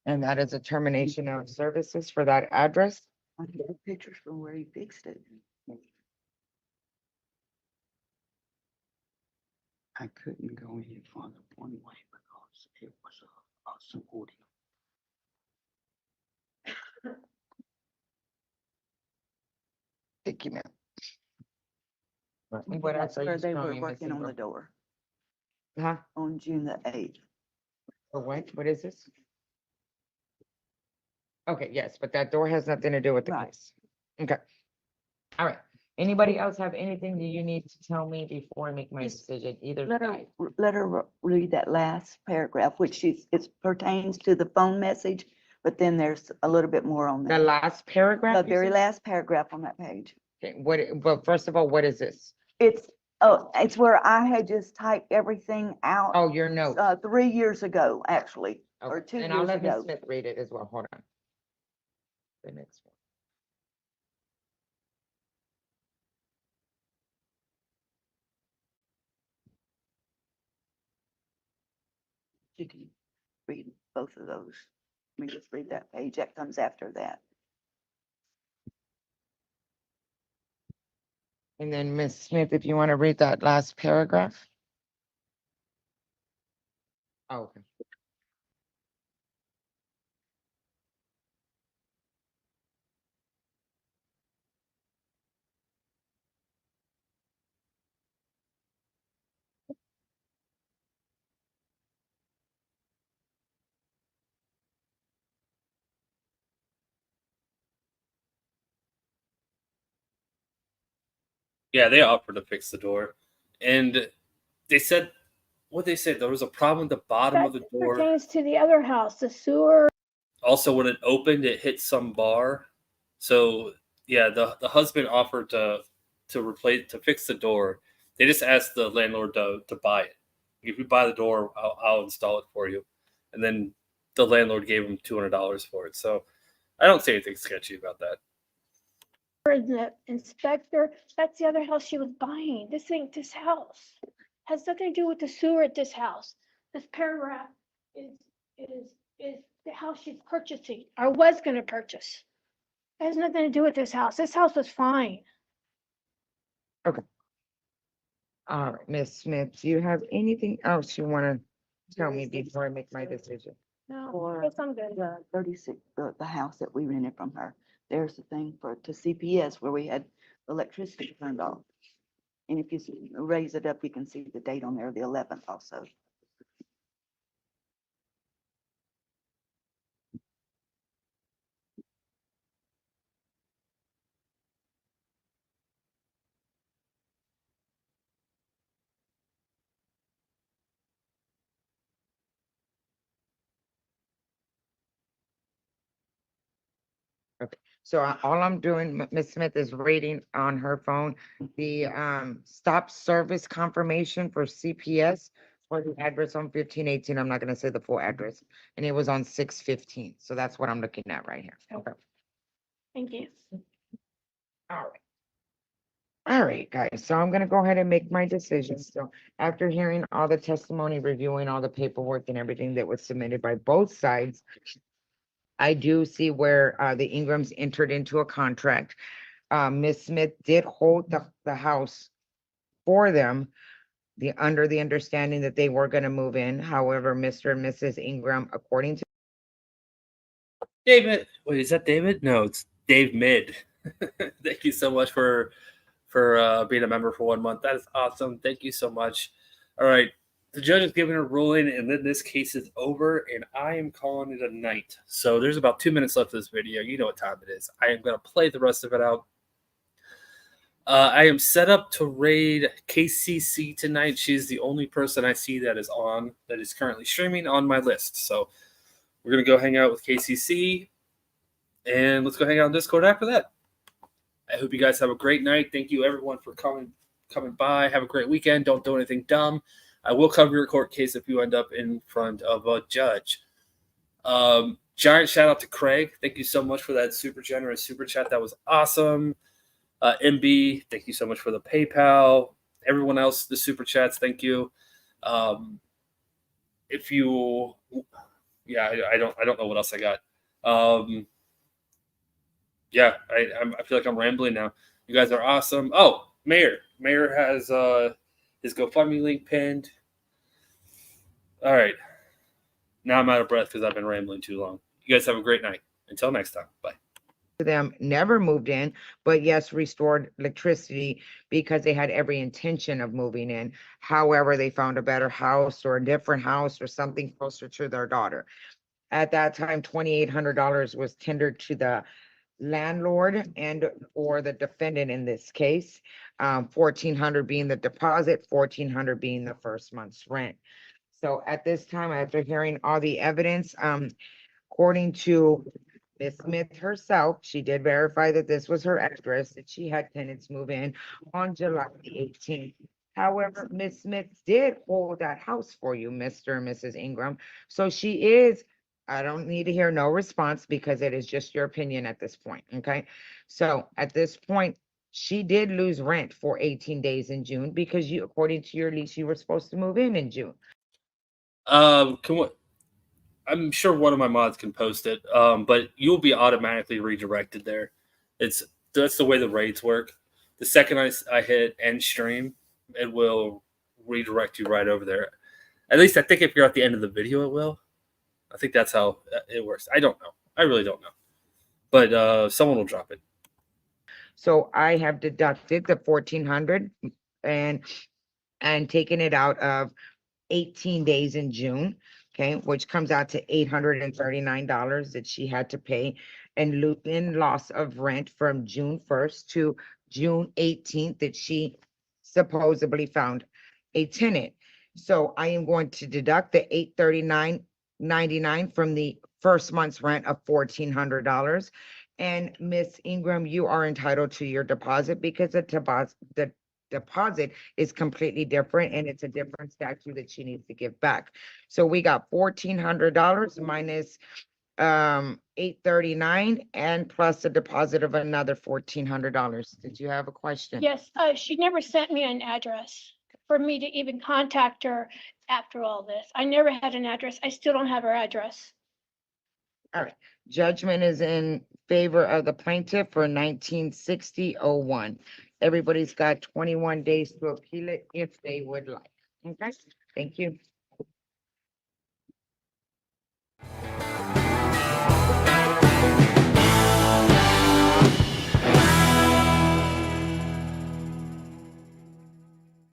and that is a termination of services for that address. I can get pictures from where he fixed it. I couldn't go any farther one way because it was a supporting. Thank you, ma'am. What else That's are you where they showing were me, working Ms. on the Ingram? door Huh? on June the 8th. For what? What is this? Okay, yes, but that door has nothing to do with the case. Okay. All right. Anybody else have anything that you need to tell me before I make my decision? Either side. Let her read that last paragraph, which it pertains to the phone message, but then there's a little bit more on The that. last paragraph? The you very said? last paragraph on that page. Okay, well, first of all, what is this? It's where I had just typed everything out. Oh, your note. 3 years ago, actually, or Okay, 2 and I'll years let Ms. ago. Smith read it as well. Hold on. The next one. You can read both of those. Let me just read that page. That comes after that. And then Ms. Smith, if you want to read that last paragraph. Oh, okay. Yeah, they offered to fix the door, and they said what they said. There was a problem at the bottom of the door. Pertains to the other house, the sewer. Also, when it opened, it hit some bar. So yeah, the husband offered to fix the door. They just asked the landlord to buy it. If you buy the door, I'll install it for you. And then the landlord gave him $200 for it. So I don't see anything sketchy about that. The inspector, that's the other house she was buying. This ain't this house. Has nothing to do with the sewer at this house. This paragraph is the house she's purchasing or was gonna purchase. It has nothing to do with this house. This house was fine. All right, Ms. Smith, do you have anything else you want to tell me before I make my decision? No, For guess I'm good. the 36, the house that we rented from her. There's the thing to CPS where we had electricity turned off. And if you raise it up, you can see the date on there, the 11th also. Okay, so all I'm doing, Ms. Smith, is reading on her phone the stop service confirmation for CPS for the address on 1518. I'm not gonna say the full address, and it was on 615. So that's what I'm looking at right here. Okay. Thank you. All right. All right, guys, so I'm gonna go ahead and make my decision. So after hearing all the testimony, reviewing all the paperwork and everything that was submitted by both sides, I do see where the Ingrams entered into a contract. Ms. Smith did hold the house for them, under the understanding that they were gonna move in. However, Mr. and Mrs. Ingram, according to David, wait, is that David? No, it's Dave Mid. Thank you so much for being a member for 1 month. That is awesome. Thank you so much. All right, the judge is giving a ruling, and then this case is over, and I am calling it a night. So there's about 2 minutes left of this video. You know what time it is. I am going to play the rest of it out. I am set up to raid KCC tonight. She's the only person I see that is currently streaming on my list. So we're going to go hang out with KCC, and let's go hang out on Discord after that. I hope you guys have a great night. Thank you, everyone, for coming by. Have a great weekend. Don't do anything dumb. I will cover your court case if you end up in front of a judge. Giant shout out to Craig. Thank you so much for that super generous super chat. That was awesome. MB, thank you so much for the PayPal. Everyone else, the super chats, thank you. I don't know what else I got. I feel like I'm rambling now. You guys are awesome. Oh, Mayor has his GoFundMe link pinned. All right. Now I'm out of breath because I've been rambling too long. You guys have a great night. Until next time. Bye. Them never moved in, but yes, restored electricity because they had every intention of moving in. However, they found a better house or a different house or something closer to their daughter. At that time, $2,800 was tendered to the landlord and or the defendant in this case, $1,400 being the deposit, $1,400 being the first month's rent. So at this time, after hearing all the evidence, according to Ms. Smith herself, she did verify that this was her address, that she had tenants move in on July the 18th. However, Ms. Smith did hold that house for you, Mr. and Mrs. Ingram. So she is, I don't need to hear no response because it is just your opinion at this point, okay? So at this point, she did lose rent for 18 days in June because you, according to your lease, you were supposed to move in June. I'm sure one of my mods can post it, but you'll be automatically redirected there. That's the way the raids work. The second I hit end stream, it will redirect you right over there. At least I think if you're at the end of the video, it will. I think that's how it works. I don't know. I really don't know. But someone will drop it. So I have deducted the $1,400 and taken it out of 18 days in June, okay, which comes out to $839 that she had to pay and in loss of rent from June 1st to June 18th that she supposedly found a tenant. So I am going to deduct the $839.99 from the first month's rent of $1,400. And Miss Ingram, you are entitled to your deposit because the deposit is completely different and it's a different statute that she needs to give back. So we got $1,400 minus $839 and plus a deposit of another $1,400. Did you have a question? Yes, she never sent me an address for me to even contact her after all this. I never had an address. I still don't have her address. All right. Judgment is in favor of the plaintiff for 1960-01. Everybody's got 21 days to appeal it if they would like. Okay, thank you.